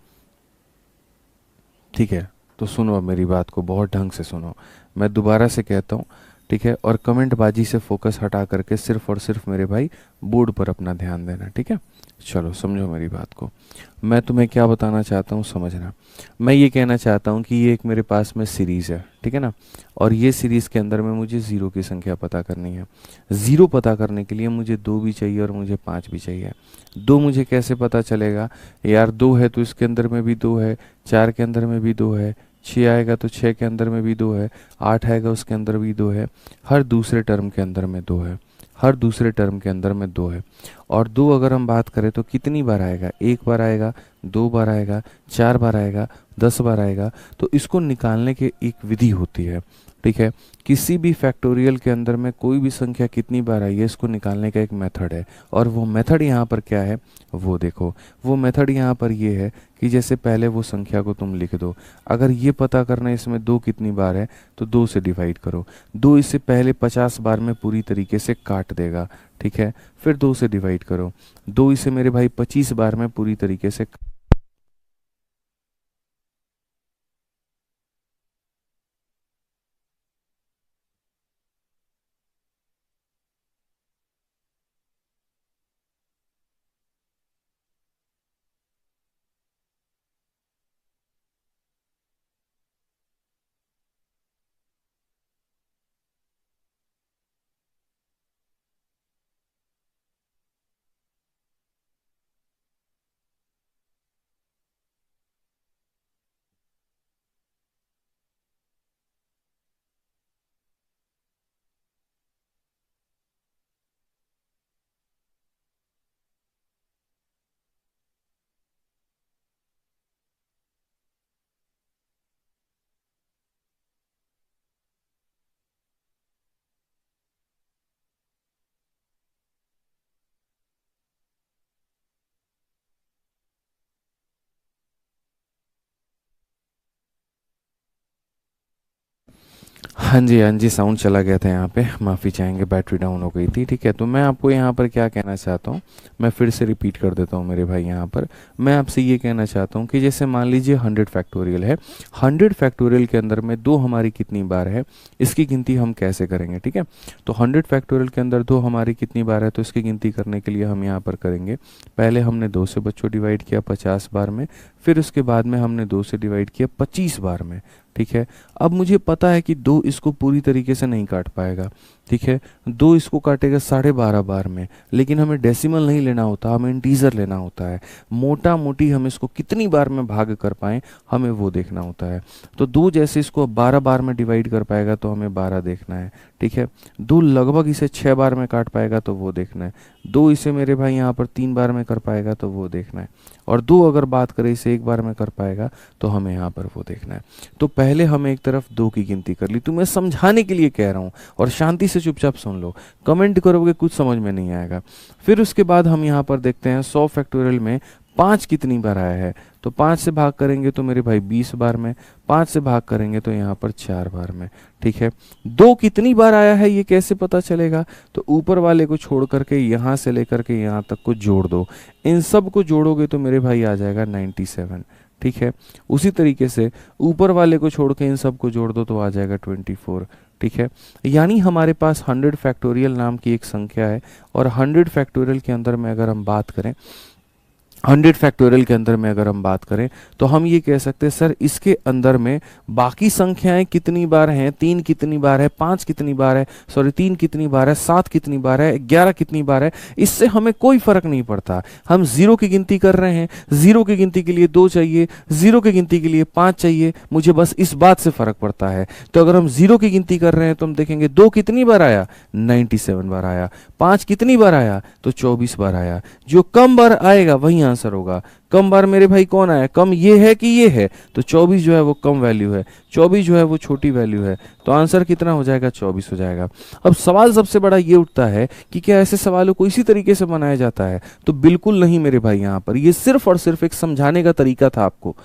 ठीक है, तो सुनो अब मेरी बात को, बहुत ढंग से सुनो। मैं दोबारा से कहता हूँ, ठीक है, और कमेंट बाजी से फोकस हटा करके सिर्फ और सिर्फ मेरे भाई बोर्ड पर अपना ध्यान देना, ठीक है। चलो समझो मेरी बात को। मैं तुम्हें क्या बताना चाहता हूँ समझना। मैं ये कहना चाहता हूँ कि ये एक मेरे पास में सीरीज़ है, ठीक है ना, और ये सीरीज़ के अंदर में मुझे ज़ीरो की संख्या पता करनी है। ज़ीरो पता करने के लिए मुझे 2 भी चाहिए और मुझे 5 भी चाहिए। 2 मुझे कैसे पता चलेगा, यार 2 है तो इसके अंदर में भी 2 है, 4 के अंदर में भी 2 है, 6 आएगा तो 6 के अंदर में भी 2 है, 8 आएगा उसके अंदर भी 2 है, हर दूसरे टर्म के अंदर में 2 है, हर दूसरे टर्म के अंदर में 2 है। और 2 अगर हम बात करें तो कितनी बार आएगा, 1 बार आएगा, 2 बार आएगा, 4 बार आएगा, 10 बार आएगा। तो इसको निकालने की एक विधि होती है, ठीक है। किसी भी फैक्टोरियल के अंदर में कोई भी संख्या कितनी बार आई है, इसको निकालने का एक मेथड है। और वो मेथड यहाँ पर क्या है, वो देखो। वो मेथड यहाँ पर ये है कि जैसे पहले वो संख्या को तुम लिख दो। अगर ये पता करना है इसमें 2 कितनी बार है, तो 2 से डिवाइड करो। 2 इससे पहले 50 बार में पूरी तरीके से काट देगा, ठीक है। फिर 2 से डिवाइड करो। 2 इसे मेरे भाई 25 बार में पूरी तरीके से। हाँ जी, हाँ जी, साउंड चला गया था यहाँ पे, माफ़ी चाहेंगे, बैटरी डाउन हो गई थी, ठीक है। तो मैं आपको यहाँ पर क्या कहना चाहता हूँ, मैं फिर से रिपीट कर देता हूँ मेरे भाई। यहाँ पर मैं आपसे ये कहना चाहता हूँ कि जैसे मान लीजिए 100 फैक्टोरियल है, 100 फैक्टोरियल के अंदर में 2 हमारी कितनी बार है, इसकी गिनती हम कैसे करेंगे, ठीक है। तो 100 फैक्टोरियल के अंदर 2 हमारी कितनी बार है, तो इसकी गिनती करने के लिए हम यहाँ पर करेंगे, पहले हमने 2 से बच्चों डिवाइड किया 50 बार में, फिर उसके बाद में हमने 2 से डिवाइड किया 25 बार में, ठीक है। अब मुझे पता है कि 2 इसको पूरी तरीके से नहीं काट पाएगा, ठीक है। 2 इसको काटेगा 12.5 बार में, लेकिन हमें डेसिमल नहीं लेना होता, हमें इंटीजर लेना होता है। मोटा मोटी हम इसको कितनी बार में भाग कर पाएँ, हमें वो देखना होता है। तो 2 जैसे इसको 12 बार में डिवाइड कर पाएगा तो हमें 12 देखना है, ठीक है। 2 लगभग इसे 6 बार में काट पाएगा तो वो देखना है। 2 इसे मेरे भाई यहाँ पर 3 बार में कर पाएगा तो वो देखना है। और 2 अगर बात करें इसे 1 बार में कर पाएगा तो हमें यहाँ पर वो देखना है। तो पहले हम एक तरफ 2 की गिनती कर ली, तुम्हें समझाने के लिए कह रहा हूँ, और शांति से चुपचाप सुन लो, कमेंट करोगे कुछ समझ में नहीं आएगा। फिर उसके बाद हम यहाँ पर देखते हैं 100 फैक्टोरियल में 5 कितनी बार आया है, तो 5 से भाग करेंगे तो मेरे भाई 20 बार में, 5 से भाग करेंगे तो यहाँ पर 4 बार में, ठीक है। 2 कितनी बार आया है ये कैसे पता चलेगा, तो ऊपर वाले को छोड़ करके यहाँ से लेकर के यहाँ तक को जोड़ दो, इन सब को जोड़ोगे तो मेरे भाई आ जाएगा 97, ठीक है। उसी तरीके से ऊपर वाले को छोड़ के इन सब को जोड़ दो तो आ जाएगा 24, ठीक है। यानी हमारे पास 100 फैक्टोरियल नाम की एक संख्या है, और 100 फैक्टोरियल के अंदर में अगर हम बात करें, 100 फैक्टोरियल के अंदर में अगर हम बात करें तो हम ये कह सकते हैं सर इसके अंदर में बाकी संख्याएं कितनी बार हैं, 3 कितनी बार है, 5 कितनी बार है, सॉरी 3 कितनी बार है, 7 कितनी बार है, 11 कितनी बार है, इससे हमें कोई फर्क नहीं पड़ता। हम जीरो की गिनती कर रहे हैं, जीरो की गिनती के लिए 2 चाहिए, जीरो की गिनती के लिए 5 चाहिए, मुझे बस इस बात से फर्क पड़ता है। तो अगर हम जीरो की गिनती कर रहे हैं तो हम देखेंगे 2 कितनी बार आया, 97 बार आया, 5 कितनी बार आया, तो 24 बार आया। जो कम बार आएगा वही आंसर होगा। कम बार मेरे भाई कौन आया, कम ये है कि ये है, तो 24 जो है वो कम वैल्यू है, 24 जो है वो छोटी वैल्यू है, तो आंसर कितना हो जाएगा, 24 हो जाएगा। अब सवाल सबसे बड़ा ये उठता है कि क्या ऐसे सवालों को इसी तरीके से बनाया जाता है, तो बिल्कुल नहीं मेरे भाई। यहाँ पर ये सिर्फ और सिर्फ एक समझाने का तरीका था आपको,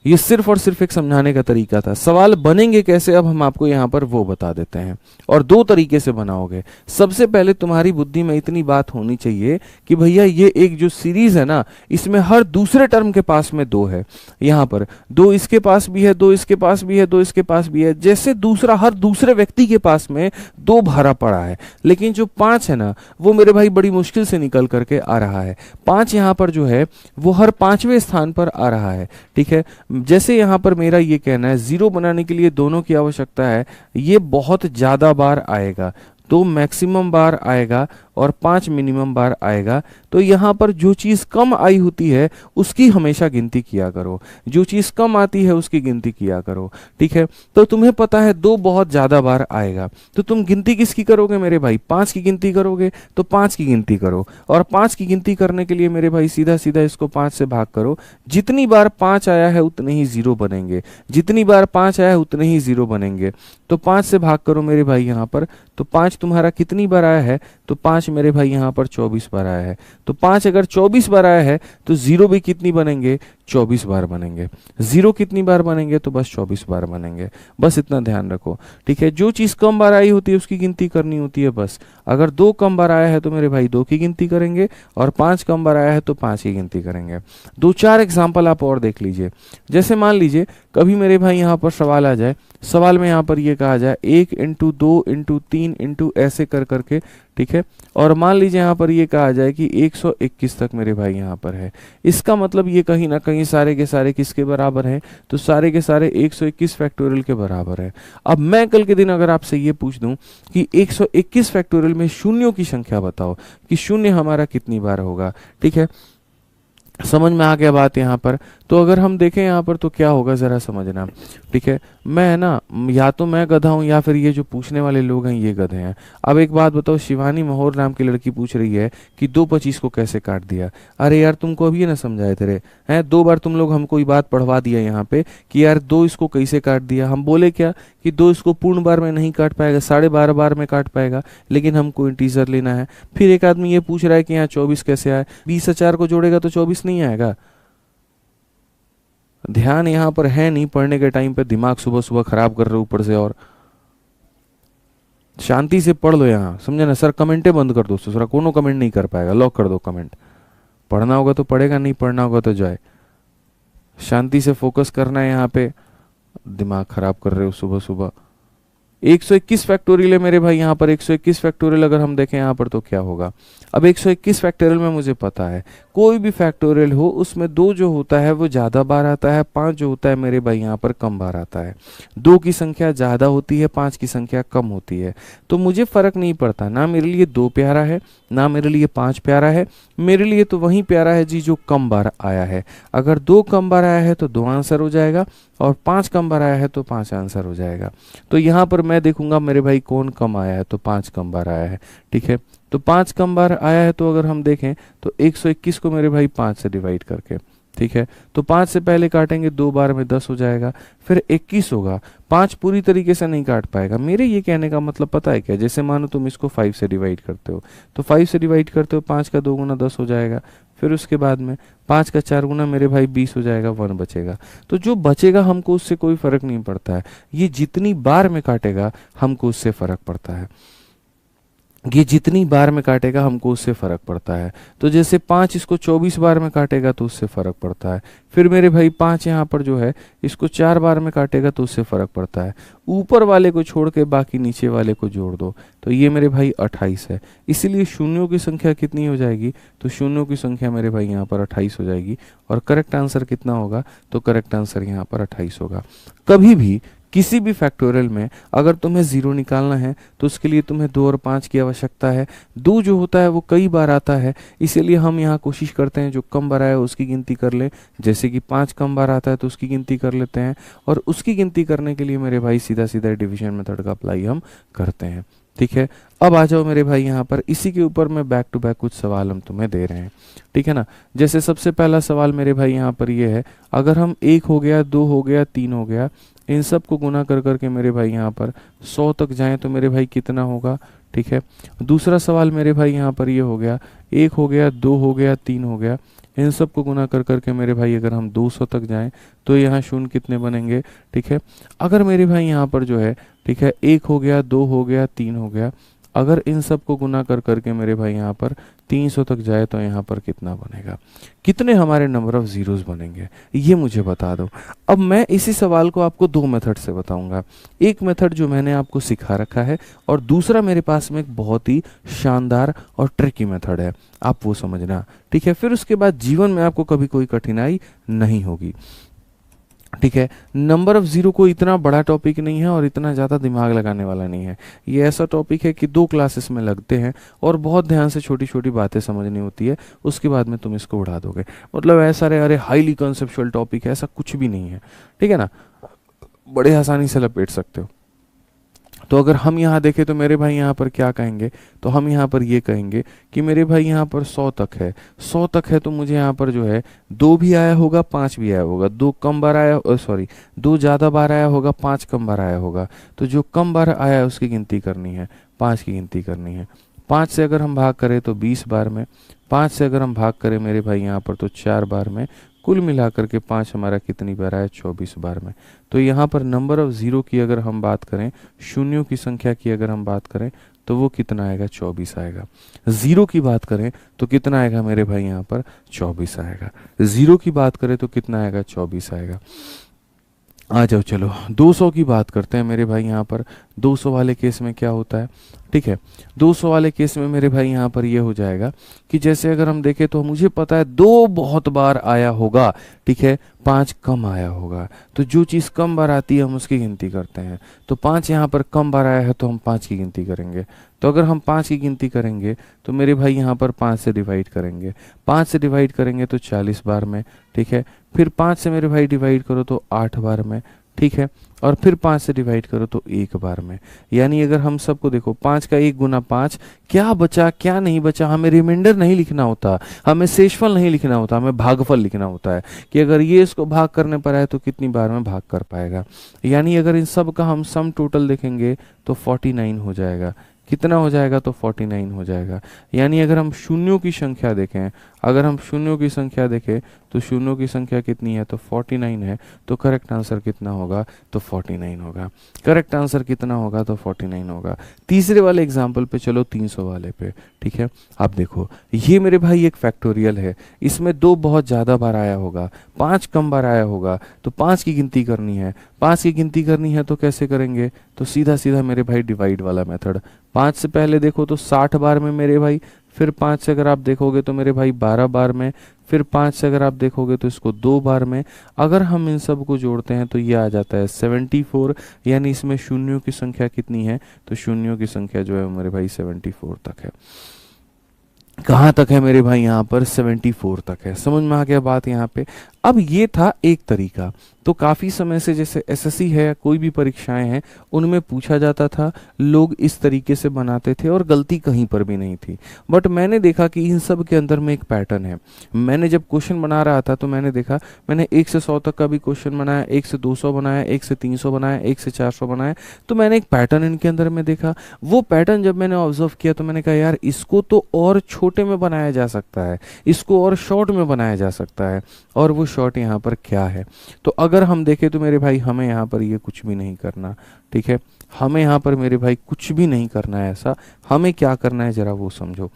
ये सिर्फ और सिर्फ एक समझाने का तरीका था। सवाल बनेंगे कैसे अब हम आपको यहाँ पर वो बता देते हैं, और 2 तरीके से बनाओगे। सबसे पहले तुम्हारी बुद्धि में इतनी बात होनी चाहिए कि भैया ये एक जो सीरीज है ना, इसमें हर दूसरे टर्म के पास में 2 है। यहाँ पर 2 इसके पास भी है, 2 इसके पास भी है, 2 इसके पास भी है, जैसे दूसरा हर दूसरे व्यक्ति के पास में 2 भरा पड़ा है। लेकिन जो 5 है ना, वो मेरे भाई बड़ी मुश्किल से निकल करके आ रहा है। 5 यहाँ पर जो है वो हर 5वें स्थान पर आ रहा है, ठीक है। जैसे यहाँ पर मेरा ये कहना है, जीरो बनाने के लिए दोनों की आवश्यकता है, ये बहुत ज़्यादा बार आएगा, 2 मैक्सिमम बार आएगा और 5 मिनिमम बार आएगा। तो यहाँ पर जो चीज़ कम आई होती है उसकी हमेशा गिनती किया करो, जो चीज़ कम आती है उसकी गिनती किया करो, ठीक है। तो तुम्हें पता है 2 बहुत ज़्यादा बार आएगा, तो तुम गिनती किसकी करोगे मेरे भाई, 5 की गिनती करोगे, तो 5 की गिनती करो। और 5 की गिनती करने के लिए मेरे भाई सीधा सीधा इसको 5 से भाग करो, जितनी बार 5 आया है उतने ही जीरो बनेंगे, जितनी बार 5 आया है उतने ही जीरो बनेंगे। तो 5 से भाग करो मेरे भाई यहाँ पर, तो 5 तुम्हारा कितनी बार आया है, तो 5 मेरे भाई यहाँ पर 24 बार आया है। तो 5 अगर 24 बार आया है तो जीरो भी कितनी बनेंगे, 24 बार बनेंगे। जीरो कितनी बार बनेंगे, तो बस 24 बार बनेंगे। बस इतना ध्यान रखो, ठीक है। जो चीज़ कम बार आई होती है उसकी गिनती करनी होती है बस। अगर 2 कम बार आया है तो मेरे भाई 2 की गिनती करेंगे, और 5 कम बार आया है तो 5 की गिनती करेंगे। 2-4 एग्जाम्पल आप और देख लीजिए। जैसे मान लीजिए कभी मेरे भाई यहाँ पर सवाल आ जाए, सवाल में यहाँ पर ये कहा जाए 1 × 2 × 3 × ऐसे कर करके, ठीक है। और मान लीजिए यहाँ पर ये कहा जाए कि 121 तक मेरे भाई यहाँ पर है। इसका मतलब ये कहीं ना कहीं सारे के सारे किसके बराबर हैं, तो सारे के सारे 121 फैक्टोरियल के बराबर है। अब मैं कल के दिन अगर आपसे ये पूछ दूं कि 121 फैक्टोरियल में शून्यों की संख्या बताओ कि शून्य हमारा कितनी बार होगा, ठीक है। समझ में आ गया बात यहाँ पर। तो अगर हम देखें यहाँ पर तो क्या होगा ज़रा समझना, ठीक है। मैं ना, या तो मैं गधा हूँ या फिर ये जो पूछने वाले लोग हैं ये गधे हैं। अब एक बात बताओ, शिवानी महोर नाम की लड़की पूछ रही है कि 225 को कैसे काट दिया। अरे यार तुमको अभी ना समझाए थे रे, हैं 2 बार तुम लोग हमको ये बात पढ़वा दिया यहाँ पे कि यार 2 इसको कैसे काट दिया। हम बोले क्या कि 2 इसको पूर्ण बार में नहीं काट पाएगा, 12.5 बार में काट पाएगा, लेकिन हमको इंटीजर लेना है। फिर एक आदमी ये पूछ रहा है कि यहाँ 24 कैसे आए, 20 से 4 को जोड़ेगा तो 24 नहीं आएगा। ध्यान यहाँ पर है नहीं, पढ़ने के टाइम पे दिमाग सुबह सुबह खराब कर रहे हो ऊपर से, और शांति से पढ़ लो यहाँ, समझे ना। सर कमेंटे बंद कर दो, सर कोनो कमेंट नहीं कर पाएगा, लॉक कर दो कमेंट। पढ़ना होगा तो पढ़ेगा, नहीं पढ़ना होगा तो जाए। शांति से फोकस करना है यहाँ पे, दिमाग खराब कर रहे हो सुबह सुबह। 121 फैक्टोरियल है मेरे भाई यहाँ पर। 121 फैक्टोरियल अगर हम देखें यहाँ पर तो क्या होगा। अब 121 फैक्टोरियल में मुझे पता है कोई भी फैक्टोरियल हो उसमें 2 जो होता है वो ज़्यादा बार आता है, 5 जो होता है मेरे भाई यहाँ पर कम बार आता है। 2 की संख्या ज़्यादा होती है, 5 की संख्या कम होती है। तो मुझे फ़र्क नहीं पड़ता, ना मेरे लिए 2 प्यारा है ना मेरे लिए 5 प्यारा है, मेरे लिए तो वही प्यारा है जी जो कम बार आया है। अगर 2 कम बार आया है तो 2 आंसर हो जाएगा, और 5 कम बार आया है तो 5 आंसर हो जाएगा। तो यहाँ पर मैं देखूंगा मेरे भाई कौन कम आया है, तो 5 कम बार आया है, ठीक है। तो 5 कम बार आया है, तो अगर हम देखें तो 121 को मेरे भाई 5 से डिवाइड करके, ठीक है। तो 5 से पहले काटेंगे 2 बार में 10 हो जाएगा, फिर 21 होगा। 5 पूरी तरीके से नहीं काट पाएगा। मेरे ये कहने का मतलब पता है क्या, जैसे मानो तुम इसको 5 से डिवाइड करते हो, तो 5 से डिवाइड करते हो 5 का 2 गुना 10 हो जाएगा, फिर उसके बाद में 5 का 4 गुना मेरे भाई 20 हो जाएगा, 1 बचेगा। तो जो बचेगा हमको उससे कोई फर्क नहीं पड़ता है, ये जितनी बार में काटेगा हमको उससे फर्क पड़ता है, ये जितनी बार में काटेगा हमको उससे फर्क पड़ता है। तो जैसे 5 इसको 24 बार में काटेगा तो उससे फर्क पड़ता है। फिर मेरे भाई 5 यहाँ पर जो है इसको 4 बार में काटेगा तो उससे फर्क पड़ता है। ऊपर वाले को छोड़ के बाकी नीचे वाले को जोड़ दो तो ये मेरे भाई 28 है। इसीलिए शून्यों की संख्या कितनी हो जाएगी, तो शून्यों की संख्या मेरे भाई यहाँ पर 28 हो जाएगी। और करेक्ट आंसर कितना होगा, तो करेक्ट आंसर यहाँ पर 28 होगा। कभी भी किसी भी फैक्टोरियल में अगर तुम्हें ज़ीरो निकालना है तो उसके लिए तुम्हें 2 और 5 की आवश्यकता है। 2 जो होता है वो कई बार आता है, इसीलिए हम यहाँ कोशिश करते हैं जो कम बार आए उसकी गिनती कर लें। जैसे कि 5 कम बार आता है तो उसकी गिनती कर लेते हैं, और उसकी गिनती करने के लिए मेरे भाई सीधा सीधा डिवीजन मेथड का अप्लाई हम करते हैं। ठीक है, अब आ जाओ मेरे भाई यहाँ पर, इसी के ऊपर मैं बैक टू बैक कुछ सवाल हम तुम्हें दे रहे हैं। ठीक है ना, जैसे सबसे पहला सवाल मेरे भाई यहाँ पर ये है, अगर हम 1 हो गया, 2 हो गया, 3 हो गया, इन सब को गुना कर करके मेरे भाई यहाँ पर 100 तक जाएं तो मेरे भाई कितना होगा। ठीक है, दूसरा सवाल मेरे भाई यहाँ पर ये हो गया, 1 हो गया, 2 हो गया, 3 हो गया, इन सब को गुना कर करके मेरे भाई अगर हम 200 तक जाएं तो यहाँ शून्य कितने बनेंगे। ठीक है, अगर मेरे भाई यहाँ पर जो है, ठीक है, 1 हो गया, 2 हो गया, 3 हो गया, अगर इन सब को गुना कर करके मेरे भाई यहाँ पर 300 तक जाए तो यहाँ पर कितना बनेगा, कितने हमारे नंबर ऑफ जीरोस बनेंगे, ये मुझे बता दो। अब मैं इसी सवाल को आपको 2 मेथड से बताऊंगा। एक मेथड जो मैंने आपको सिखा रखा है, और दूसरा मेरे पास में एक बहुत ही शानदार और ट्रिकी मेथड है, आप वो समझना। ठीक है, फिर उसके बाद जीवन में आपको कभी कोई कठिनाई नहीं होगी। ठीक है, नंबर ऑफ जीरो को इतना बड़ा टॉपिक नहीं है और इतना ज़्यादा दिमाग लगाने वाला नहीं है। ये ऐसा टॉपिक है कि 2 क्लासेस में लगते हैं और बहुत ध्यान से छोटी छोटी बातें समझनी होती है, उसके बाद में तुम इसको उड़ा दोगे। मतलब ऐसा अरे हाईली कंसेप्चुअल टॉपिक है, ऐसा कुछ भी नहीं है। ठीक है ना, बड़े आसानी से लपेट सकते हो। तो अगर हम यहाँ देखें तो मेरे भाई यहाँ पर क्या कहेंगे, तो हम यहाँ पर ये कहेंगे कि मेरे भाई यहाँ पर 100 तक है, 100 तक है तो मुझे यहाँ पर जो है 2 भी आया होगा, 5 भी आया होगा, 2 कम बार आया, सॉरी 2 ज़्यादा बार आया होगा, 5 कम बार आया होगा। तो जो कम बार आया है उसकी गिनती करनी है, 5 की गिनती करनी है। 5 से अगर हम भाग करें तो 20 बार में, 5 से अगर हम भाग करें मेरे भाई यहाँ पर तो 4 बार में, कुल मिलाकर के 5 हमारा कितनी बार आया, 24 बार में। तो यहाँ पर नंबर ऑफ ज़ीरो की अगर हम बात करें, शून्यों की संख्या की अगर हम बात करें तो वो कितना आएगा, 24 आएगा। ज़ीरो की बात करें तो कितना आएगा मेरे भाई यहाँ पर, 24 आएगा। ज़ीरो की बात करें तो कितना आएगा, 24 आएगा। आ जाओ चलो 200 की बात करते हैं मेरे भाई यहाँ पर। 200 वाले केस में क्या होता है, ठीक है, 200 वाले केस में मेरे भाई यहाँ पर ये हो जाएगा कि जैसे अगर हम देखें तो मुझे पता है 2 बहुत बार आया होगा, ठीक है, 5 कम आया होगा। तो जो चीज़ कम बार आती है हम उसकी गिनती करते हैं। तो 5 यहाँ पर कम बार आया है तो हम 5 की गिनती करेंगे। तो अगर हम 5 की गिनती करेंगे तो मेरे भाई यहाँ पर 5 से डिवाइड करेंगे, 5 से डिवाइड करेंगे तो 40 बार में, ठीक है। फिर 5 से मेरे भाई डिवाइड करो तो 8 बार में, ठीक है। और फिर 5 से डिवाइड करो तो 1 बार में। यानी अगर हम सबको देखो 5 का 1 गुना 5, क्या बचा क्या नहीं बचा, हमें रिमाइंडर नहीं लिखना होता, हमें शेषफल नहीं लिखना होता, हमें भागफल लिखना होता है कि अगर ये इसको भाग करने पर आए तो कितनी बार में भाग कर पाएगा। यानी अगर इन सब का हम सम टोटल देखेंगे तो 49 हो जाएगा। कितना हो जाएगा, तो 49 हो जाएगा। यानी अगर हम शून्यों की संख्या देखें, अगर हम शून्यों की संख्या देखें तो शून्यों की संख्या कितनी है, तो 49 है। तो करेक्ट आंसर कितना होगा, तो 49 होगा। करेक्ट आंसर कितना होगा, तो 49 होगा। तीसरे वाले एग्जाम्पल पे चलो, 300 वाले पे, ठीक है। आप देखो ये मेरे भाई एक फैक्टोरियल है, इसमें 2 बहुत ज़्यादा बार आया होगा, 5 कम बार आया होगा। तो 5 की गिनती करनी है, 5 की गिनती करनी है तो कैसे करेंगे, तो सीधा सीधा मेरे भाई डिवाइड वाला मेथड। 5 से पहले देखो तो 60 बार में मेरे भाई, फिर 5 से अगर आप देखोगे तो मेरे भाई 12 बार में, फिर 5 से अगर आप देखोगे तो इसको 2 बार में। अगर हम इन सब को जोड़ते हैं तो ये आ जाता है 74। यानी इसमें शून्यों की संख्या कितनी है, तो शून्यों की संख्या जो है मेरे भाई 74 तक है। कहाँ तक है मेरे भाई, यहाँ पर 74 तक है। समझ में आ गया बात यहाँ पे। अब ये था एक तरीका। तो काफ़ी समय से जैसे एसएससी है, कोई भी परीक्षाएं हैं, उनमें पूछा जाता था, लोग इस तरीके से बनाते थे और गलती कहीं पर भी नहीं थी। बट मैंने देखा कि इन सब के अंदर में एक पैटर्न है। मैंने जब क्वेश्चन बना रहा था तो मैंने देखा, मैंने 1 से 100 तक का भी क्वेश्चन बनाया, 1 से 200 बनाया, 1 से 300 बनाया, 1 से 400 बनाया। तो मैंने एक पैटर्न इनके अंदर में देखा। वो पैटर्न जब मैंने ऑब्जर्व किया तो मैंने कहा यार इसको तो और छोटे में बनाया जा सकता है, इसको और शॉर्ट में बनाया जा सकता है। और वो शॉर्ट यहाँ पर क्या है? तो अगर हम देखें तो मेरे भाई हमें यहाँ पर ये कुछ भी नहीं करना, ठीक है। हमें यहाँ पर मेरे भाई कुछ भी नहीं करना है ऐसा। हमें क्या करना है जरा वो समझो,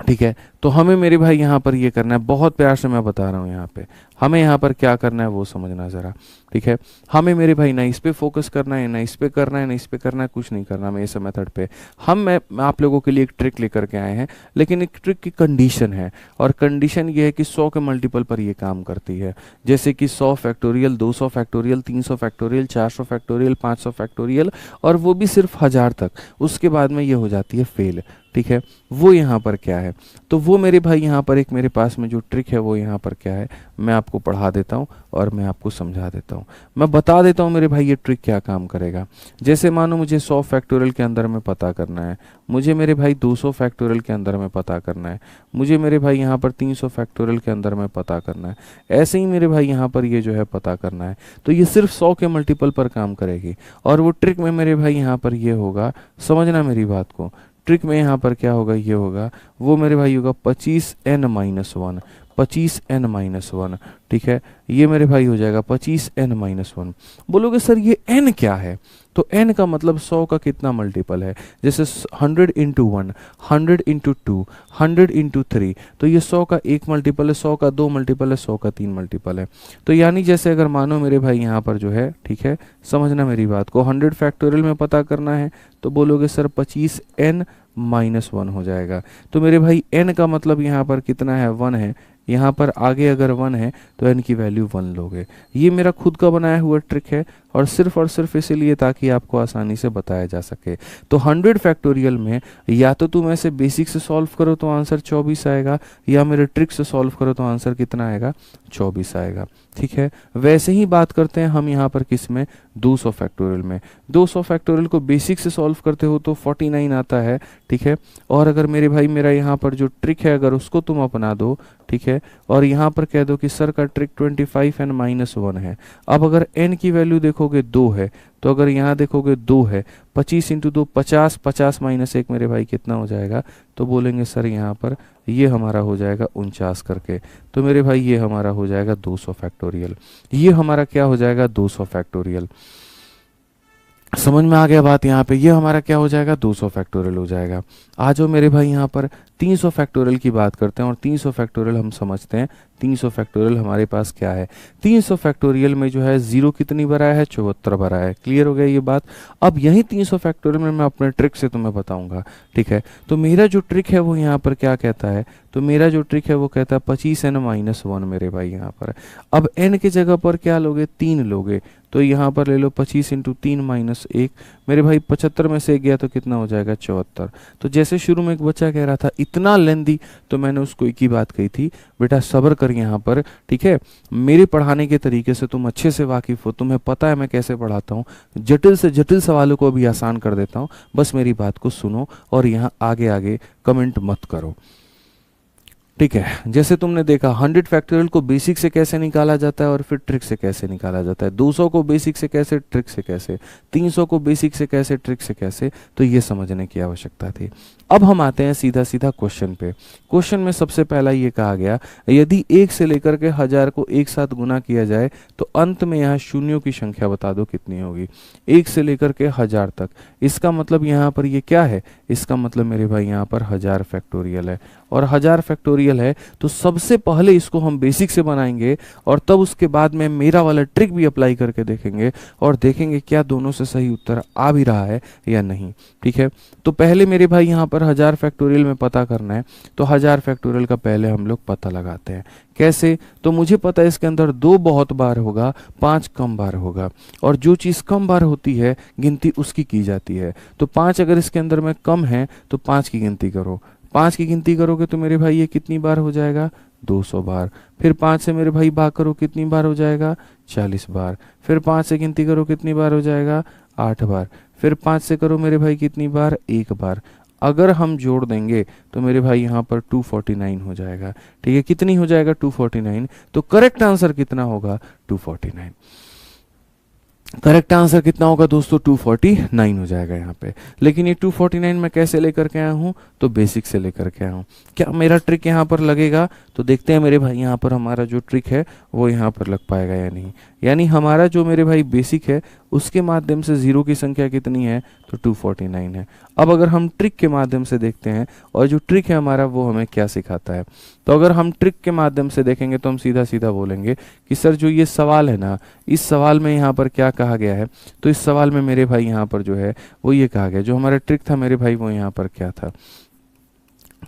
ठीक है। तो हमें मेरे भाई यहाँ पर ये करना है, बहुत प्यार से मैं बता रहा हूँ यहाँ पे, हमें यहाँ पर क्या करना है वो समझना ज़रा, ठीक है। हमें मेरे भाई ना इस पे फोकस करना है, ना इस पे करना है, ना इस पे करना है, कुछ नहीं करना हमें इस मेथड पे। मैं आप लोगों के लिए एक ट्रिक लेकर के आए हैं, लेकिन एक ट्रिक की कंडीशन है, और कंडीशन ये है कि 100 के मल्टीपल पर ये काम करती है। जैसे कि 100 factorial, 200 factorial, 300 factorial, 400 factorial, 500 factorial, और वो भी सिर्फ 1000 तक। उसके बाद में ये हो जाती है फेल, ठीक है। वो यहाँ पर क्या है? तो वो मेरे भाई यहाँ पर एक मेरे पास में जो ट्रिक है वो यहाँ पर क्या है, मैं आपको पढ़ा देता हूँ और मैं आपको समझा देता हूँ। मैं बता देता हूँ मेरे भाई ये ट्रिक क्या काम करेगा। जैसे मानो मुझे 100 फैक्टोरियल के अंदर में पता करना है, मुझे मेरे भाई 200 फैक्टोरियल के अंदर में पता करना है, मुझे मेरे भाई यहाँ पर 300 फैक्टोरियल के अंदर में पता करना है, ऐसे ही मेरे भाई यहाँ पर ये जो है पता करना है। तो ये सिर्फ 100 के मल्टीपल पर काम करेगी। और वो ट्रिक में मेरे भाई यहाँ पर ये होगा, समझना मेरी बात को, ट्रिक में यहाँ पर क्या होगा, ये होगा, वो मेरे भाई होगा 25n-1, 25n-1, ठीक है। ये मेरे भाई हो जाएगा 25n-1। बोलोगे सर ये n क्या है? तो n का मतलब 100 का कितना मल्टीपल है? जैसे 100 इंटू 1, 100 इंटू 2, 100 इंटू 3। तो ये 100 का एक मल्टीपल है, 100 का 2 मल्टीपल है, 100 का 3 मल्टीपल है। तो यानी जैसे अगर मानो मेरे भाई यहाँ पर जो है, ठीक है, समझना मेरी बात को, 100 फैक्टोरियल में पता करना है, तो बोलोगे सर 25n-1 हो जाएगा। तो मेरे भाई n का मतलब यहाँ पर कितना है? 1 है। यहाँ पर आगे अगर 1 है तो n की वैल्यू 1 लोगे। ये मेरा खुद का बनाया हुआ ट्रिक है, और सिर्फ इसीलिए ताकि आपको आसानी से बताया जा सके। तो 100 फैक्टोरियल में या तो तुम ऐसे बेसिक से सॉल्व करो तो आंसर 24 आएगा, या मेरे ट्रिक से सॉल्व करो तो आंसर कितना आएगा? 24 आएगा, ठीक है। वैसे ही बात करते हैं हम यहाँ पर किस में? 200 फैक्टोरियल में। 200 फैक्टोरियल को बेसिक से सॉल्व करते हो तो 49 आता है, ठीक है। और अगर मेरे भाई मेरा यहाँ पर जो ट्रिक है अगर उसको तुम अपना दो, ठीक है, और यहाँ पर कह दो कि सर का ट्रिक 25n-1 है। अब अगर n की वैल्यू देखोगे 2 है, तो अगर यहाँ देखोगे 2 है, 25 इंटू 2 50, 50-1 मेरे भाई कितना हो जाएगा? तो बोलेंगे सर यहाँ पर ये हमारा हो जाएगा 49 करके। तो मेरे भाई ये हमारा हो जाएगा 200 फैक्टोरियल। ये हमारा क्या हो जाएगा? 200 फैक्टोरियल। समझ में आ गया बात? यहाँ पे ये हमारा क्या हो जाएगा? 200 फैक्टोरियल हो जाएगा। आ जाओ मेरे भाई यहाँ पर 300 फैक्टोरियल की बात करते हैं, और 300 फैक्टोरियल हम समझते हैं। 300 फैक्टोरियल हमारे पास क्या है? 300 फैक्टोरियल में जो है 0 कितनी बार आया है? 74 बार आया है। क्लियर हो गया ये बात? अब यही 300 फैक्टोरियल में मैं अपने ट्रिक से तुम्हें बताऊंगा, ठीक है। तो मेरा जो ट्रिक है वो यहाँ पर क्या कहता है? तो मेरा जो ट्रिक है वो कहता है 25n-1 मेरे भाई यहाँ पर। अब n की जगह पर क्या लोगे? 3 लोगे। तो यहाँ पर ले लो 25 इंटू 3-1 मेरे भाई 75 में से 1 गया तो कितना हो जाएगा? 74। तो जैसे शुरू में एक बच्चा कह रहा था इतना लेंदी, तो मैंने उसको एक ही बात कही थी, बेटा सब्र कर यहाँ पर, ठीक है। मेरे पढ़ाने के तरीके से तुम अच्छे से वाकिफ हो, तुम्हें पता है मैं कैसे पढ़ाता हूँ। जटिल से जटिल सवालों को भी आसान कर देता हूँ। बस मेरी बात को सुनो और यहाँ आगे आगे कमेंट मत करो, ठीक है। जैसे तुमने देखा 100 फैक्टोरियल को बेसिक से कैसे निकाला जाता है और फिर ट्रिक से कैसे निकाला जाता है, 200 को बेसिक से कैसे, ट्रिक से कैसे, 300 को बेसिक से कैसे, ट्रिक से कैसे, तो ये समझने की आवश्यकता थी। अब हम आते हैं सीधा सीधा क्वेश्चन पे। क्वेश्चन में सबसे पहला ये कहा गया, यदि 1 से लेकर के 1000 को एक साथ गुना किया जाए तो अंत में यहाँ शून्यों की संख्या बता दो कितनी होगी। 1 से लेकर के 1000 तक, इसका मतलब यहाँ पर ये क्या है? इसका मतलब मेरे भाई यहाँ पर 1000 फैक्टोरियल है। और 1000 फैक्टोरियल है तो सबसे पहले इसको हम बेसिक से बनाएंगे, और तब उसके बाद में मेरा वाला ट्रिक भी अप्लाई करके देखेंगे, और देखेंगे क्या दोनों से सही उत्तर आ भी रहा है या नहीं, ठीक है। तो पहले मेरे भाई यहाँ पर 1000 फैक्टोरियल में पता करना है, तो 1000 फैक्टोरियल का पहले हम लोग पता लगाते हैं। कैसे? तो मुझे पता है इसके अंदर 2 बहुत बार होगा, 5 कम बार होगा, और जो चीज़ कम बार होती है गिनती उसकी की जाती है। तो 5 अगर इसके अंदर में कम है तो 5 की गिनती करो। 5 की गिनती करोगे तो मेरे भाई ये कितनी बार हो जाएगा? 200 बार। फिर 5 से मेरे भाई भाग करो कितनी बार हो जाएगा, 40 बार। फिर 5 से गिनती करो कितनी बार हो जाएगा, 8 बार। फिर 5 से करो मेरे भाई कितनी बार, 1 बार। अगर हम जोड़ देंगे तो मेरे भाई यहाँ पर 249 हो जाएगा। ठीक है, कितनी हो जाएगा, 249। तो करेक्ट आंसर कितना होगा, 249। करेक्ट आंसर कितना होगा दोस्तों, 249 हो जाएगा यहाँ पे। लेकिन ये 249 मैं कैसे लेकर के आया हूँ, तो बेसिक से लेकर के आया हूँ। क्या मेरा ट्रिक यहाँ पर लगेगा, तो देखते हैं मेरे भाई यहाँ पर हमारा जो ट्रिक है वो यहाँ पर लग पाएगा या नहीं। यानी हमारा जो मेरे भाई बेसिक है उसके माध्यम से जीरो की संख्या कितनी है, तो 249 है। अब अगर हम ट्रिक के माध्यम से देखते हैं और जो ट्रिक है हमारा वो हमें क्या सिखाता है, तो अगर हम ट्रिक के माध्यम से देखेंगे तो हम सीधा सीधा बोलेंगे कि सर जो ये सवाल है ना, इस सवाल में यहाँ पर क्या कहा गया है, तो इस सवाल में मेरे भाई यहाँ पर जो है वो ये कहा गया, जो हमारा ट्रिक था मेरे भाई वो यहाँ पर क्या था,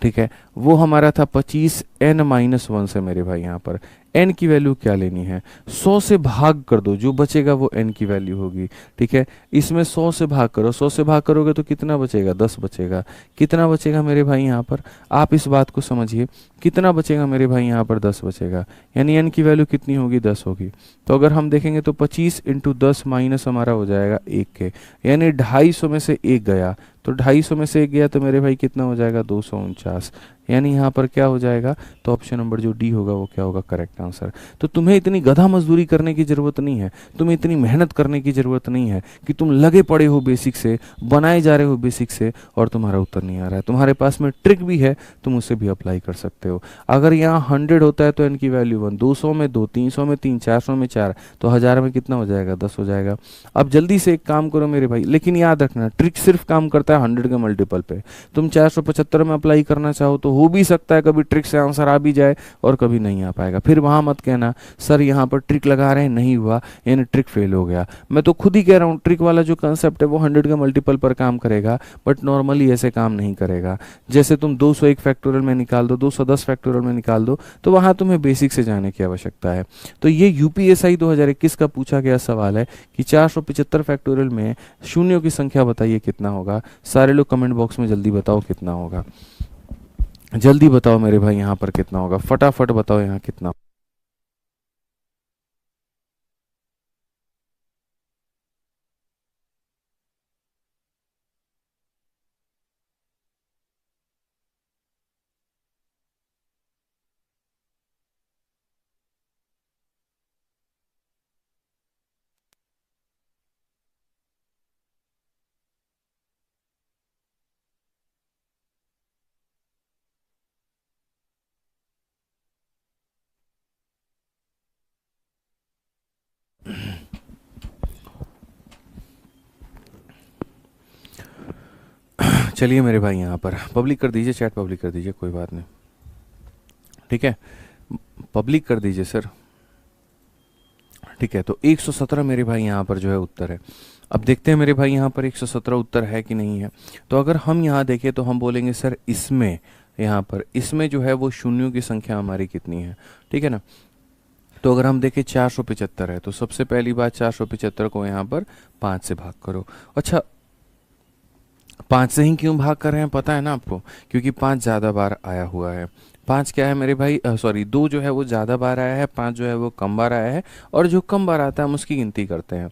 ठीक है, वो हमारा था 25n-1 से मेरे भाई यहाँ पर n की वैल्यू क्या लेनी है, 100 से भाग कर दो, जो बचेगा वो n की वैल्यू होगी। ठीक है, इसमें 100 से भाग करो, 100 से भाग करोगे तो कितना बचेगा, 10 बचेगा। कितना बचेगा मेरे भाई यहाँ पर, आप इस बात को समझिए, कितना बचेगा मेरे भाई यहाँ पर, 10 बचेगा। यानी n की वैल्यू कितनी होगी, 10 होगी। तो अगर हम देखेंगे तो 25 × 10 माइनस हमारा हो जाएगा 1 के, यानी 250 में से 1 गया, तो 250 में से 1 गया तो मेरे भाई कितना हो जाएगा, 249। यानी यहाँ पर क्या हो जाएगा, तो ऑप्शन नंबर जो डी होगा वो क्या होगा, करेक्ट आंसर। तो तुम्हें इतनी गधा मजदूरी करने की जरूरत नहीं है, तुम्हें इतनी मेहनत करने की जरूरत नहीं है कि तुम लगे पड़े हो बेसिक से, बनाए जा रहे हो बेसिक से और तुम्हारा उत्तर नहीं आ रहा है। तुम्हारे पास में ट्रिक भी है, तुम उसे भी अप्लाई कर सकते हो। अगर यहाँ 100 होता है तो एन की वैल्यू 1, 200 में 2, 300 में 3, 400 में 4, तो 1000 में कितना हो जाएगा, 10 हो जाएगा। अब जल्दी से एक काम करो मेरे भाई, लेकिन याद रखना ट्रिक सिर्फ काम करता है 100 के मल्टीपल पे। तुम 475 में अप्लाई करना चाहो तो हो भी सकता है कभी ट्रिक से आंसर आ भी जाए और कभी नहीं आ पाएगा। फिर वहां मत कहना सर यहाँ पर ट्रिक लगा रहे हैं नहीं हुआ, यानी ट्रिक फेल हो गया। मैं तो खुद ही कह रहा हूँ ट्रिक वाला जो कंसेप्ट है वो 100 के मल्टीपल पर काम करेगा, बट नॉर्मली ऐसे काम नहीं करेगा। जैसे तुम 201 फैक्टोरियल में निकाल दो, 210 फैक्टोरियल में निकाल दो, तो वहां तुम्हें बेसिक से जाने की आवश्यकता है। तो ये यूपीएसआई 2021 का पूछा गया सवाल है कि 475 फैक्टोरियल में शून्यों की संख्या बताइए कितना होगा। सारे लोग कमेंट बॉक्स में जल्दी बताओ कितना होगा, जल्दी बताओ मेरे भाई यहाँ पर कितना होगा, फटाफट बताओ यहाँ कितना। चलिए मेरे भाई यहाँ पर पब्लिक कर दीजिए, चैट पब्लिक कर दीजिए, कोई बात नहीं, ठीक है, पब्लिक कर दीजिए सर। ठीक है, तो 117 मेरे भाई यहाँ पर जो है उत्तर है। अब देखते हैं मेरे भाई यहाँ पर 117 उत्तर है कि नहीं है। तो अगर हम यहाँ देखें तो हम बोलेंगे सर इसमें, यहाँ पर इसमें जो है वो शून्यों की संख्या हमारी कितनी है, ठीक है ना। तो अगर हम देखें 475 है, तो सबसे पहली बात 475 को यहाँ पर 5 से भाग करो। अच्छा, 5 से ही क्यों भाग कर रहे हैं पता है ना आपको, क्योंकि 5 ज़्यादा बार आया हुआ है। 5 क्या है मेरे भाई, सॉरी 2 जो है वो ज़्यादा बार आया है, 5 जो है वो कम बार आया है, और जो कम बार आता है हम उसकी गिनती करते हैं।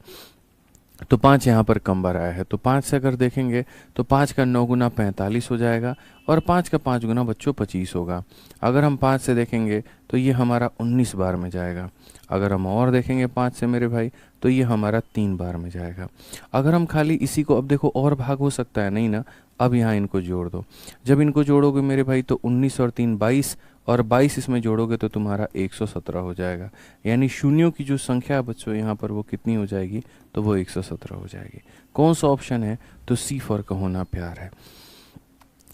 तो 5 यहाँ पर कम बार आया है, तो 5 से अगर देखेंगे तो 5 का 9 गुना 45 हो जाएगा, और 5 का 5 गुना बच्चों 25 होगा। अगर हम 5 से देखेंगे तो ये हमारा 19 बार में जाएगा। अगर हम और देखेंगे 5 से मेरे भाई तो ये हमारा 3 बार में जाएगा। अगर हम खाली इसी को, अब देखो और भाग हो सकता है नहीं ना, अब यहाँ इनको जोड़ दो। जब इनको जोड़ोगे मेरे भाई तो 19 और 3 22, और 22 इसमें जोड़ोगे तो तुम्हारा 117 हो जाएगा। यानी शून्यों की जो संख्या बच्चों यहाँ पर वो कितनी हो जाएगी, तो वो 117 हो जाएगी। कौन सा ऑप्शन है, तो सी फॉर का होना प्यार है।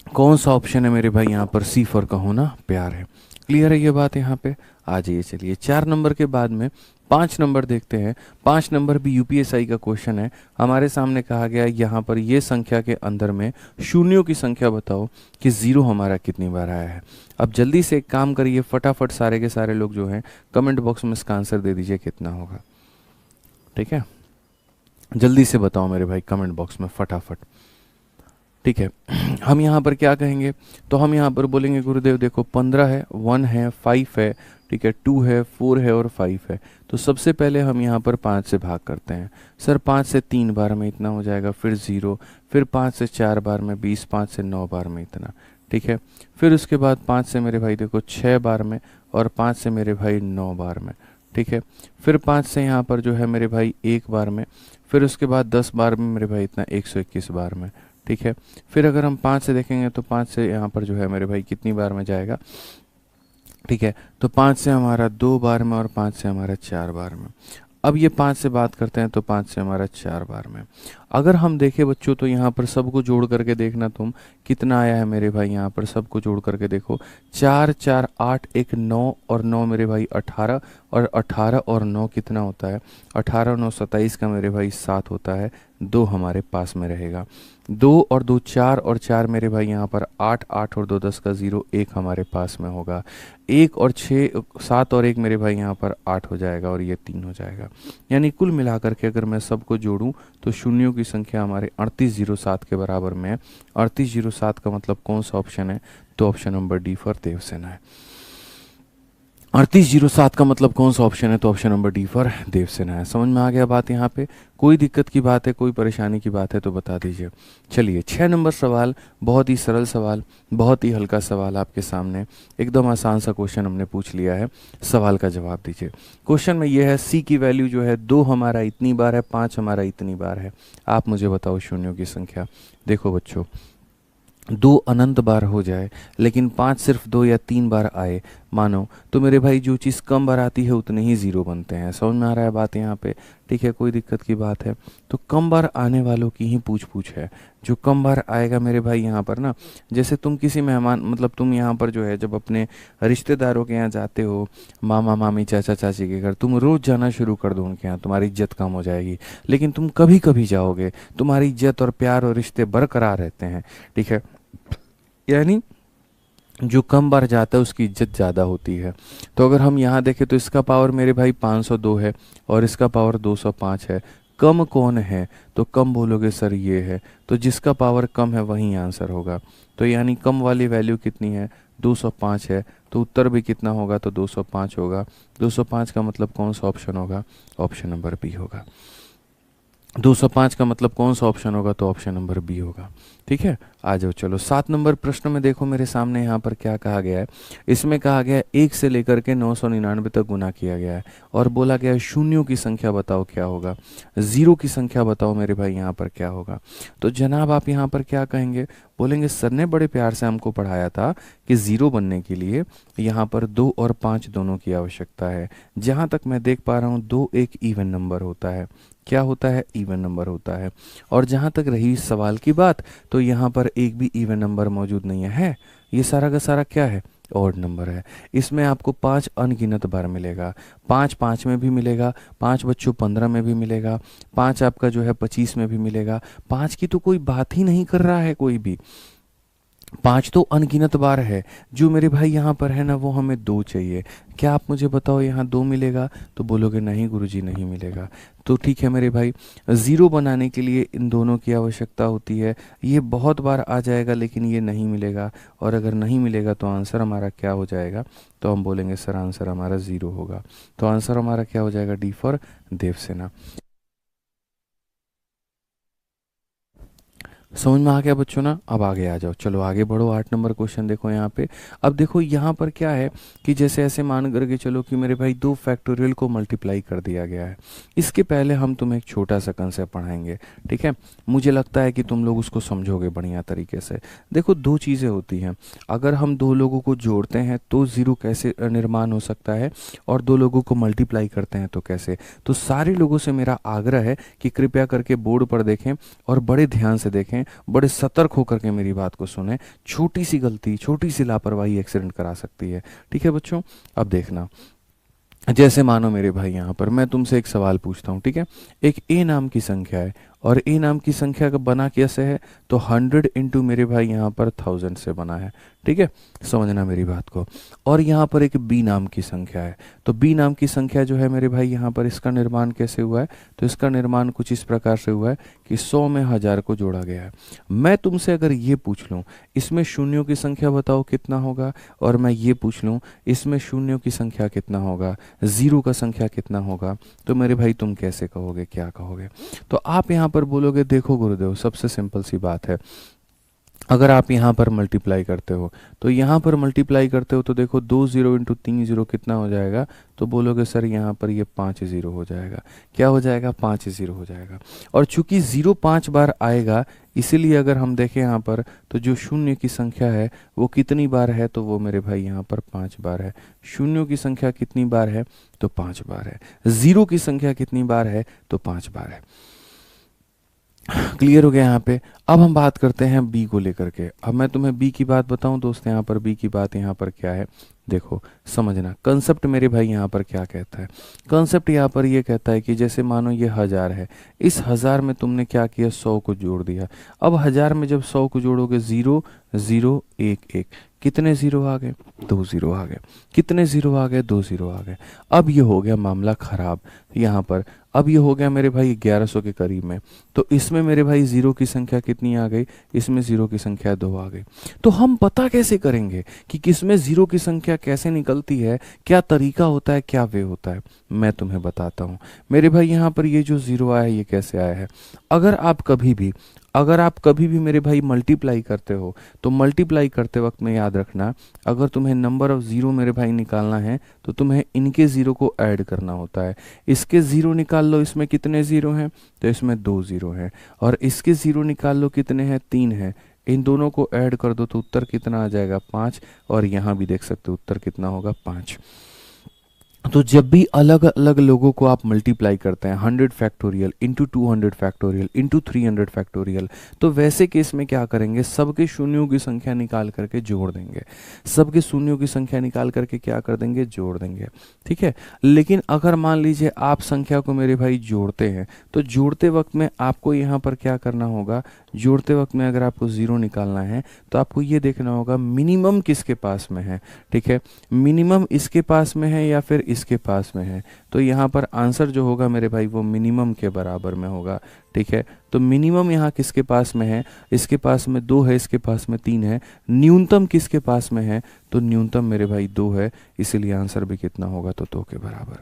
कौन सा ऑप्शन है मेरे भाई यहाँ पर, सी फॉर का होना प्यार है। क्लियर है ये बात यहाँ पे। आ जाइए, चलिए 4 नंबर के बाद में 5 नंबर देखते हैं। 5 नंबर भी यूपीएसआई का क्वेश्चन है। हमारे सामने कहा गया है यहाँ पर ये संख्या के अंदर में शून्यों की संख्या बताओ कि 0 हमारा कितनी बार आया है। अब जल्दी से एक काम करिए, फटाफट सारे के सारे लोग जो हैं कमेंट बॉक्स में इसका आंसर दे दीजिए कितना होगा, ठीक है। जल्दी से बताओ मेरे भाई कमेंट बॉक्स में फटाफट। ठीक है। हम यहाँ पर क्या कहेंगे, तो हम यहाँ पर बोलेंगे गुरुदेव देखो 15 है, 1 है, 5 है, ठीक है, 2 है, 4 है और 5 है। तो सबसे पहले हम यहाँ पर 5 से भाग करते हैं। सर 5 से 3 बार में इतना हो जाएगा, फिर 0, फिर 5 से 4 बार में 20, 5 से 9 बार में इतना, ठीक है। फिर उसके बाद 5 से मेरे भाई देखो 6 बार में, और 5 से मेरे भाई 9 बार में, ठीक है। फिर 5 से यहाँ पर जो है मेरे भाई 1 बार में, फिर उसके बाद 10 बार में मेरे भाई इतना 121 बार में, ठीक है। फिर अगर हम 5 से देखेंगे तो 5 से यहाँ पर जो है मेरे भाई कितनी बार में जाएगा, ठीक है। तो 5 से हमारा 2 बार में और 5 से हमारा 4 बार में। अब ये 5 से बात करते हैं तो 5 से हमारा 4 बार में। अगर हम देखें बच्चों तो यहाँ पर सबको जोड़ करके देखना तुम कितना आया है मेरे भाई, यहाँ पर सबको जोड़ करके देखो 4 4 8 1 9 और 9 मेरे भाई 18, और 18 और 9 कितना होता है, 18 और 9 27 का मेरे भाई 7 होता है, 2 हमारे पास में रहेगा। 2 और 2 4 और 4 मेरे भाई यहाँ पर 8, 8 और 2 10 का 0, 1 हमारे पास में होगा। 1 और 6 7 और 1 मेरे भाई यहाँ पर 8 हो जाएगा, और ये 3 हो जाएगा। यानी कुल मिलाकर के अगर मैं सबको जोड़ूं तो शून्यों की संख्या हमारे 3807 के बराबर में है। 3807 का मतलब कौन सा ऑप्शन है, तो option number D for Devasena है। 3807 का मतलब कौन सा ऑप्शन है, तो option number D for Devasena है। समझ में आ गया बात यहाँ पे? कोई दिक्कत की बात है, कोई परेशानी की बात है तो बता दीजिए। चलिए 6 नंबर सवाल, बहुत ही सरल सवाल, बहुत ही हल्का सवाल आपके सामने, एकदम आसान सा क्वेश्चन हमने पूछ लिया है। सवाल का जवाब दीजिए। क्वेश्चन में यह है सी की वैल्यू जो है 2 हमारा इतनी बार है, 5 हमारा इतनी बार है। आप मुझे बताओ शून्यों की संख्या। देखो बच्चों, 2 अनंत बार हो जाए लेकिन 5 सिर्फ 2 या 3 बार आए मानो, तो मेरे भाई जो चीज़ कम बार आती है उतने ही 0 बनते हैं। समझ में आ रहा है बात यहाँ पे? ठीक है, कोई दिक्कत की बात है? तो कम बार आने वालों की ही पूछ पूछ है। जो कम बार आएगा मेरे भाई यहाँ पर ना, जैसे तुम किसी मेहमान, मतलब तुम यहाँ पर जो है जब अपने रिश्तेदारों के यहाँ जाते हो, मामा मामी चाचा चाची के घर, तुम रोज़ जाना शुरू कर दो उनके यहाँ, तुम्हारी इज्जत कम हो जाएगी। लेकिन तुम कभी कभी जाओगे, तुम्हारी इज्जत और प्यार और रिश्ते बरकरार रहते हैं, ठीक है। यानी जो कम बार जाता है उसकी इज्जत ज़्यादा होती है। तो अगर हम यहाँ देखें तो इसका पावर मेरे भाई 502 है और इसका पावर 205 है। कम कौन है, तो कम बोलोगे सर ये है, तो जिसका पावर कम है वही आंसर होगा। तो यानी कम वाली वैल्यू कितनी है, 205 है, तो उत्तर भी कितना होगा, तो 205 होगा। 205 का मतलब कौन सा ऑप्शन होगा, ऑप्शन नंबर बी होगा। 205 का मतलब कौन सा ऑप्शन होगा, तो ऑप्शन नंबर बी होगा। ठीक है, आ जाओ चलो 7 नंबर प्रश्न में देखो मेरे सामने यहाँ पर क्या कहा गया है। इसमें कहा गया है 1 से लेकर के 999 तक गुना किया गया है और बोला गया है शून्यों की संख्या बताओ क्या होगा, 0 की संख्या बताओ मेरे भाई यहाँ पर क्या होगा। तो जनाब आप यहाँ पर क्या कहेंगे, बोलेंगे सर ने बड़े प्यार से हमको पढ़ाया था कि 0 बनने के लिए यहाँ पर 2 और 5 दोनों की आवश्यकता है। जहाँ तक मैं देख पा रहा हूँ 2 एक इवन नंबर होता है। क्या होता है, इवन नंबर होता है। और जहाँ तक रही सवाल की बात, तो यहाँ पर एक भी इवन नंबर मौजूद नहीं है, ये सारा का सारा क्या है, ऑड नंबर है। इसमें आपको 5 अनगिनत बार मिलेगा, 5 5 में भी मिलेगा, 5 बच्चों 15 में भी मिलेगा, 5 आपका जो है 25 में भी मिलेगा। 5 की तो कोई बात ही नहीं कर रहा है कोई भी, 5 तो अनगिनत बार है। जो मेरे भाई यहाँ पर है ना, वो हमें 2 चाहिए। क्या आप मुझे बताओ यहाँ 2 मिलेगा, तो बोलोगे नहीं गुरुजी नहीं मिलेगा। तो ठीक है मेरे भाई, 0 बनाने के लिए इन दोनों की आवश्यकता होती है। ये बहुत बार आ जाएगा लेकिन ये नहीं मिलेगा, और अगर नहीं मिलेगा तो आंसर हमारा क्या हो जाएगा, तो हम बोलेंगे सर आंसर हमारा 0 होगा। तो आंसर हमारा क्या हो जाएगा, डी फॉर देवसेना। समझ में आ गया बच्चों ना? अब आगे आ जाओ, चलो आगे बढ़ो। 8 नंबर क्वेश्चन देखो यहाँ पे। अब देखो यहाँ पर क्या है कि जैसे ऐसे मान करके चलो कि मेरे भाई 2 फैक्टोरियल को मल्टीप्लाई कर दिया गया है। इसके पहले हम तुम्हें एक छोटा सा कंसेप्ट पढ़ाएंगे, ठीक है। मुझे लगता है कि तुम लोग उसको समझोगे बढ़िया तरीके से। देखो 2 चीज़ें होती हैं, अगर हम 2 लोगों को जोड़ते हैं तो 0 कैसे निर्माण हो सकता है, और 2 लोगों को मल्टीप्लाई करते हैं तो कैसे। तो सारे लोगों से मेरा आग्रह है कि कृपया करके बोर्ड पर देखें और बड़े ध्यान से देखें, बड़े सतर्क होकर के मेरी बात को सुने। छोटी सी गलती, छोटी सी लापरवाही एक्सीडेंट करा सकती है, ठीक है बच्चों। अब देखना, जैसे मानो मेरे भाई यहाँ पर मैं तुमसे एक सवाल पूछता हूँ, ठीक है। एक ए नाम की संख्या है और ए नाम की संख्या का बना कैसे है, तो 100 इंटू मेरे भाई यहाँ पर 1000 से बना है। ठीक है, समझना मेरी बात को। और यहाँ पर एक बी नाम की संख्या है, तो बी नाम की संख्या जो है मेरे भाई यहाँ पर इसका निर्माण कैसे हुआ है, तो इसका निर्माण कुछ इस प्रकार से हुआ है कि 100 में 1000 को जोड़ा गया है। मैं तुमसे अगर ये पूछ लूँ इसमें शून्यों की संख्या बताओ कितना होगा, और मैं ये पूछ लूँ इसमें शून्यों की संख्या कितना होगा, जीरो का संख्या कितना होगा, तो मेरे भाई तुम कैसे कहोगे, क्या कहोगे? तो आप यहाँ पर बोलोगे देखो गुरुदेव सबसे सिंपल सी बात है, अगर आप यहाँ पर मल्टीप्लाई करते हो तो यहाँ पर मल्टीप्लाई करते हो तो देखो 2 0 इंटू 3 0 कितना हो जाएगा, तो बोलोगे सर यहाँ पर ये 5 0 हो जाएगा। क्या हो जाएगा, 5 0 हो जाएगा। और चूंकि 0 5 बार आएगा, इसीलिए अगर हम देखें यहाँ पर तो जो शून्य की संख्या है वो कितनी बार है, तो वो मेरे भाई यहाँ पर 5 बार है। शून्यों की संख्या कितनी बार है, तो 5 बार है। जीरो की संख्या कितनी बार है, तो 5 बार है। क्लियर हो गया यहाँ पे। अब हम बात करते हैं बी को लेकर के। अब मैं तुम्हें बी की बात बताऊं दोस्त, यहाँ पर बी की बात यहाँ पर क्या है, देखो समझना कंसेप्ट मेरे भाई यहाँ पर क्या कहता है। कंसेप्ट यहाँ पर ये कहता है कि जैसे मानो ये 1000 है, इस 1000 में तुमने क्या किया, 100 को जोड़ दिया। अब 1000 में जब 100 को जोड़ोगे 0 0 1 1, कितने जीरो आ गए, 2 जीरो आ गए। कितने जीरो आ गए, 2 जीरो आ गए। अब ये हो गया मामला खराब यहाँ पर। अब ये हो गया मेरे भाई 1100 के करीब में, तो इसमें मेरे भाई जीरो की संख्या कितनी आ गई, इसमें जीरो की संख्या 2 आ गई। तो हम पता कैसे करेंगे कि किसमें जीरो की संख्या कैसे निकलती है, क्या तरीका होता है, क्या वे होता है, मैं तुम्हें बताता हूँ। मेरे भाई यहाँ पर ये जो जीरो आया है ये कैसे आया है, अगर आप कभी भी मेरे भाई मल्टीप्लाई करते हो तो मल्टीप्लाई करते वक्त में याद रखना, अगर तुम्हें नंबर ऑफ ज़ीरो मेरे भाई निकालना है तो तुम्हें इनके ज़ीरो को ऐड करना होता है। इसके ज़ीरो निकाल लो, इसमें कितने ज़ीरो हैं, तो इसमें 2 ज़ीरो हैं। और इसके ज़ीरो निकाल लो, कितने हैं, 3 हैं। इन दोनों को ऐड कर दो तो उत्तर कितना आ जाएगा, 5। और यहाँ भी देख सकते हो उत्तर कितना होगा, 5। तो जब भी अलग अलग लोगों को आप मल्टीप्लाई करते हैं 100 factorial into 200 factorial into 300 factorial, तो वैसे केस में क्या करेंगे, सबके शून्यों की संख्या निकाल करके जोड़ देंगे। सबके शून्यों की संख्या निकाल करके क्या कर देंगे, जोड़ देंगे। ठीक है, लेकिन अगर मान लीजिए आप संख्या को मेरे भाई जोड़ते हैं तो जोड़ते वक्त में आपको यहाँ पर क्या करना होगा, जोड़ते वक्त में अगर आपको ज़ीरो निकालना है तो आपको ये देखना होगा मिनिमम किसके पास में है। ठीक है, मिनिमम इसके पास में है या फिर इसके पास में है, तो यहाँ पर आंसर जो होगा मेरे भाई वो मिनिमम के बराबर में होगा। ठीक है, तो मिनिमम यहाँ किसके पास में है, इसके पास में 2 है, इसके पास में 3 है। न्यूनतम किसके पास में है, तो न्यूनतम मेरे भाई 2 है, इसीलिए आंसर भी कितना होगा, तो 2 के बराबर।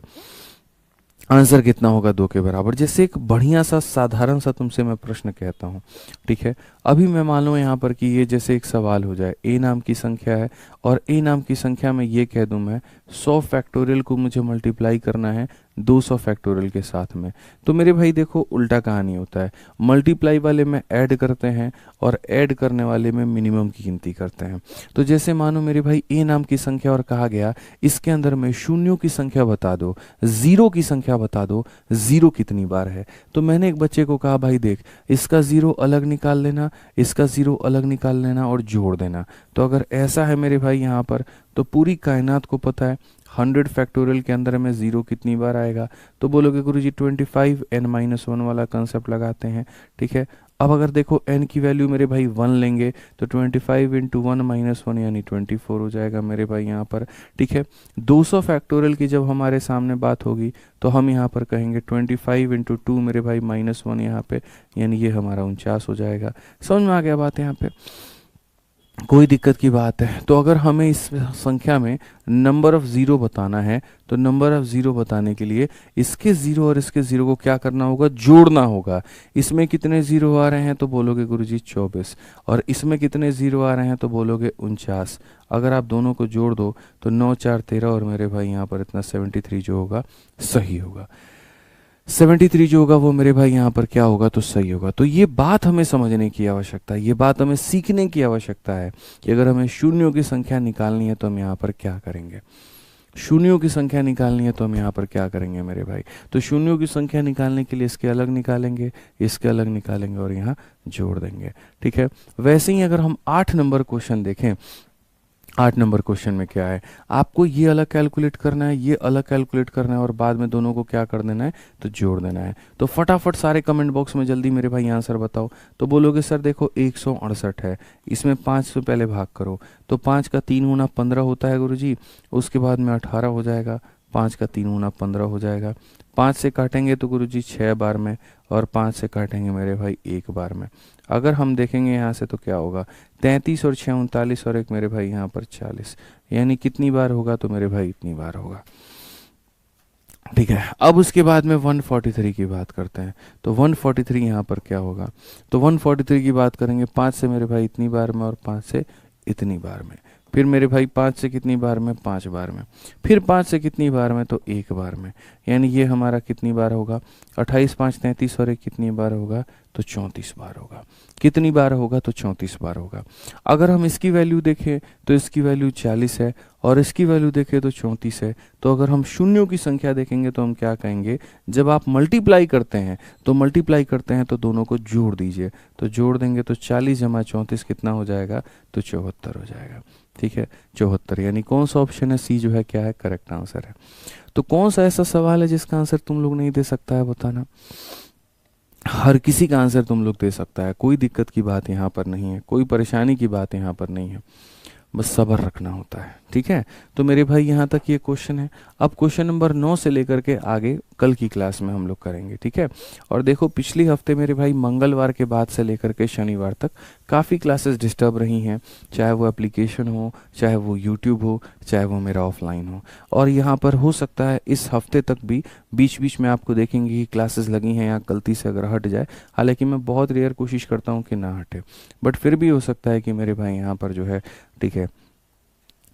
आंसर कितना होगा, 2 के बराबर। जैसे एक बढ़िया सा साधारण सा तुमसे मैं प्रश्न कहता हूँ। ठीक है, अभी मैं मान लो यहाँ पर कि ये जैसे एक सवाल हो जाए, ए नाम की संख्या है और ए नाम की संख्या में ये कह दूँ मैं 100 फैक्टोरियल को मुझे मल्टीप्लाई करना है 200 फैक्टोरियल के साथ में, तो मेरे भाई देखो उल्टा कहानी होता है। मल्टीप्लाई वाले में ऐड करते हैं और ऐड करने वाले में मिनिमम की गिनती करते हैं। तो जैसे मानो मेरे भाई ए नाम की संख्या और कहा गया इसके अंदर में शून्यों की संख्या बता दो, जीरो की संख्या बता दो, जीरो कितनी बार है। तो मैंने एक बच्चे को कहा भाई देख इसका जीरो अलग निकाल लेना, इसका जीरो अलग निकाल लेना और जोड़ देना। तो अगर ऐसा है मेरे भाई यहाँ पर, तो पूरी कायनात को पता है 100 फैक्टोरियल के अंदर में जीरो कितनी बार आएगा, तो बोलोगे गुरुजी 25 n-1 वाला कंसेप्ट लगाते हैं। ठीक है, अब अगर देखो n की वैल्यू मेरे भाई 1 लेंगे तो 25 इंटू 1 -1 यानी 24 हो जाएगा मेरे भाई यहाँ पर। ठीक है, 200 फैक्टोरियल की जब हमारे सामने बात होगी तो हम यहाँ पर कहेंगे 25 इंटू 2 मेरे भाई -1 यहाँ पे, यानी ये हमारा 49 हो जाएगा। समझ में आ गया बात यहाँ पे, कोई दिक्कत की बात है। तो अगर हमें इस संख्या में नंबर ऑफ ज़ीरो बताना है तो नंबर ऑफ ज़ीरो बताने के लिए इसके ज़ीरो और इसके ज़ीरो को क्या करना होगा, जोड़ना होगा। इसमें कितने ज़ीरो आ रहे हैं, तो बोलोगे गुरुजी 24, और इसमें कितने ज़ीरो आ रहे हैं, तो बोलोगे 49। अगर आप दोनों को जोड़ दो तो 9 4 13 और मेरे भाई यहाँ पर इतना 73 जो होगा सही होगा। 73 जो होगा वो मेरे भाई यहाँ पर क्या होगा, तो सही होगा। तो ये बात हमें समझने की आवश्यकता है, ये बात हमें सीखने की आवश्यकता है कि अगर हमें शून्यों की संख्या निकालनी है तो हम यहाँ पर क्या करेंगे। शून्यों की संख्या निकालनी है तो हम यहाँ पर क्या करेंगे मेरे भाई, तो शून्यों की संख्या निकालने के लिए इसके अलग निकालेंगे, इसके अलग निकालेंगे और यहाँ जोड़ देंगे। ठीक है, वैसे ही अगर हम 8 नंबर क्वेश्चन देखें 8 नंबर क्वेश्चन में क्या है, आपको ये अलग कैलकुलेट करना है, ये अलग कैलकुलेट करना है और बाद में दोनों को क्या कर देना है, तो जोड़ देना है। तो फटाफट सारे कमेंट बॉक्स में जल्दी मेरे भाई आंसर बताओ। तो बोलोगे सर देखो 168 है, इसमें 5 से पहले भाग करो, तो 5 का 3 गुना 15 होता है गुरुजी, उसके बाद में 18 हो जाएगा, 5 का 3 गुना 15 हो जाएगा, 5 से काटेंगे तो गुरुजी 6 बार में, और 5 से काटेंगे मेरे भाई 1 बार में। अगर हम देखेंगे यहाँ से तो क्या होगा, 33 और 6 39 और एक मेरे भाई यहाँ पर 40, यानी कितनी बार होगा, तो मेरे भाई इतनी बार होगा। ठीक है, अब उसके बाद में 143 की बात करते हैं। तो 143 यहाँ पर क्या होगा, तो 143 की बात करेंगे, 5 से मेरे भाई इतनी बार में और 5 से इतनी बार में, फिर मेरे भाई 5 से कितनी बार में, 5 बार में, फिर 5 से कितनी बार में, तो 1 बार में, यानी ये हमारा कितनी बार होगा, 28 5 33 और एक कितनी बार होगा, तो 34 बार होगा। कितनी बार होगा, तो 34 बार होगा। अगर हम इसकी वैल्यू देखें तो इसकी वैल्यू 40 है और इसकी वैल्यू देखें तो 34 है। तो अगर हम शून्यों की संख्या देखेंगे तो हम क्या कहेंगे, जब आप मल्टीप्लाई करते हैं तो दोनों को जोड़ दीजिए, तो जोड़ देंगे तो 40 जमा 34 कितना हो जाएगा, तो 74 हो जाएगा। ठीक है, 74, यानी कौन सा ऑप्शन है, सी जो है क्या है, करेक्ट आंसर है। तो कौन सा ऐसा सवाल है जिसका आंसर तुम लोग नहीं दे सकता है, बताना। हर किसी का आंसर तुम लोग दे सकता है, कोई दिक्कत की बात यहाँ पर नहीं है, कोई परेशानी की बात यहाँ पर नहीं है, बस सब्र रखना होता है। ठीक है, तो मेरे भाई यहाँ तक ये क्वेश्चन है। अब क्वेश्चन नंबर 9 से लेकर के आगे कल की क्लास में हम लोग करेंगे। ठीक है, और देखो पिछले हफ्ते मेरे भाई मंगलवार के बाद से लेकर के शनिवार तक काफ़ी क्लासेस डिस्टर्ब रही हैं, चाहे वो एप्लीकेशन हो, चाहे वो यूट्यूब हो, चाहे वो मेरा ऑफलाइन हो। और यहाँ पर हो सकता है इस हफ्ते तक भी बीच बीच में आपको देखेंगे कि क्लासेस लगी हैं या गलती से अगर हट जाए, हालांकि मैं बहुत रेयर कोशिश करता हूँ कि ना हटे, बट फिर भी हो सकता है कि मेरे भाई यहाँ पर जो है, ठीक है,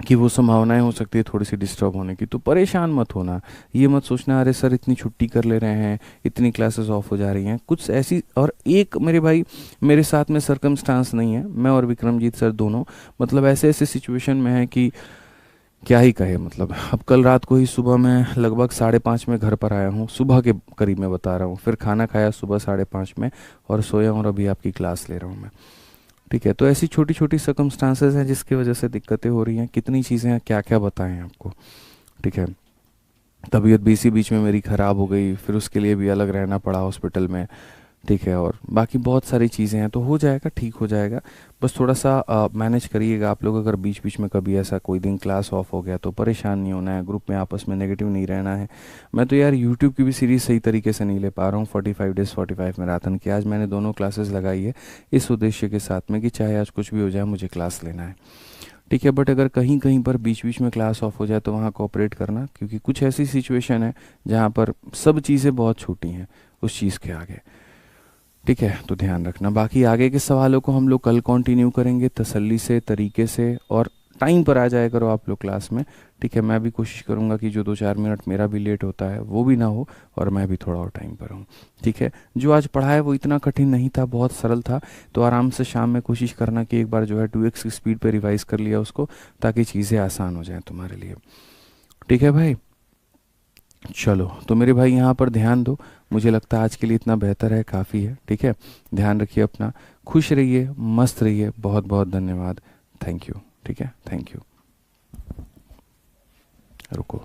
कि वो संभावनाएं हो सकती है थोड़ी सी डिस्टर्ब होने की। तो परेशान मत होना, ये मत सोचना अरे सर इतनी छुट्टी कर ले रहे हैं, इतनी क्लासेस ऑफ हो जा रही हैं, कुछ ऐसी। और एक मेरे भाई मेरे साथ में सरकमस्टांस नहीं है, मैं और विक्रमजीत सर दोनों मतलब ऐसे ऐसे सिचुएशन में हैं कि क्या ही कहे। मतलब अब कल रात को ही सुबह मैं लगभग 5:30 में घर पर आया हूँ, सुबह के करीब में बता रहा हूँ, फिर खाना खाया सुबह 5:30 में और सोया और अभी आपकी क्लास ले रहा हूँ मैं। ठीक है, तो ऐसी छोटी छोटी सर्कमस्टांसेस हैं जिसकी वजह से दिक्कतें हो रही हैं, कितनी चीज़ें हैं क्या क्या बताएं आपको। ठीक है, तबीयत भी इसी बीच में मेरी ख़राब हो गई, फिर उसके लिए भी अलग रहना पड़ा हॉस्पिटल में। ठीक है, और बाकी बहुत सारी चीज़ें हैं, तो हो जाएगा, ठीक हो जाएगा। बस थोड़ा सा मैनेज करिएगा आप लोग। अगर बीच बीच में कभी ऐसा कोई दिन क्लास ऑफ हो गया तो परेशान नहीं होना है, ग्रुप में आपस में नेगेटिव नहीं रहना है। मैं तो यार यूट्यूब की भी सीरीज़ सही तरीके से नहीं ले पा रहा हूँ, 45 डेज़ 45 मैराथन की। आज मैंने दोनों क्लासेस लगाई है इस उद्देश्य के साथ में कि चाहे आज कुछ भी हो जाए मुझे क्लास लेना है। ठीक है, बट अगर कहीं कहीं पर बीच बीच में क्लास ऑफ हो जाए तो वहाँ कोऑपरेट करना, क्योंकि कुछ ऐसी सिचुएशन है जहाँ पर सब चीज़ें बहुत छोटी हैं उस चीज़ के आगे। ठीक है, तो ध्यान रखना। बाकी आगे के सवालों को हम लोग कल कंटिन्यू करेंगे तसल्ली से, तरीके से, और टाइम पर आ जाया करो आप लोग क्लास में। ठीक है, मैं भी कोशिश करूंगा कि जो 2-4 मिनट मेरा भी लेट होता है वो भी ना हो और मैं भी थोड़ा और टाइम पर हूँ। ठीक है, जो आज पढ़ा है वो इतना कठिन नहीं था, बहुत सरल था। तो आराम से शाम में कोशिश करना कि एक बार जो है 2x की स्पीड पर रिवाइज़ कर लिया उसको, ताकि चीज़ें आसान हो जाएँ तुम्हारे लिए। ठीक है भाई, चलो तो मेरे भाई यहाँ पर ध्यान दो। मुझे लगता है आज के लिए इतना बेहतर है, काफ़ी है। ठीक है, ध्यान रखिए अपना, खुश रहिए, मस्त रहिए। बहुत बहुत धन्यवाद, थैंक यू। ठीक है, थैंक यू। रुको।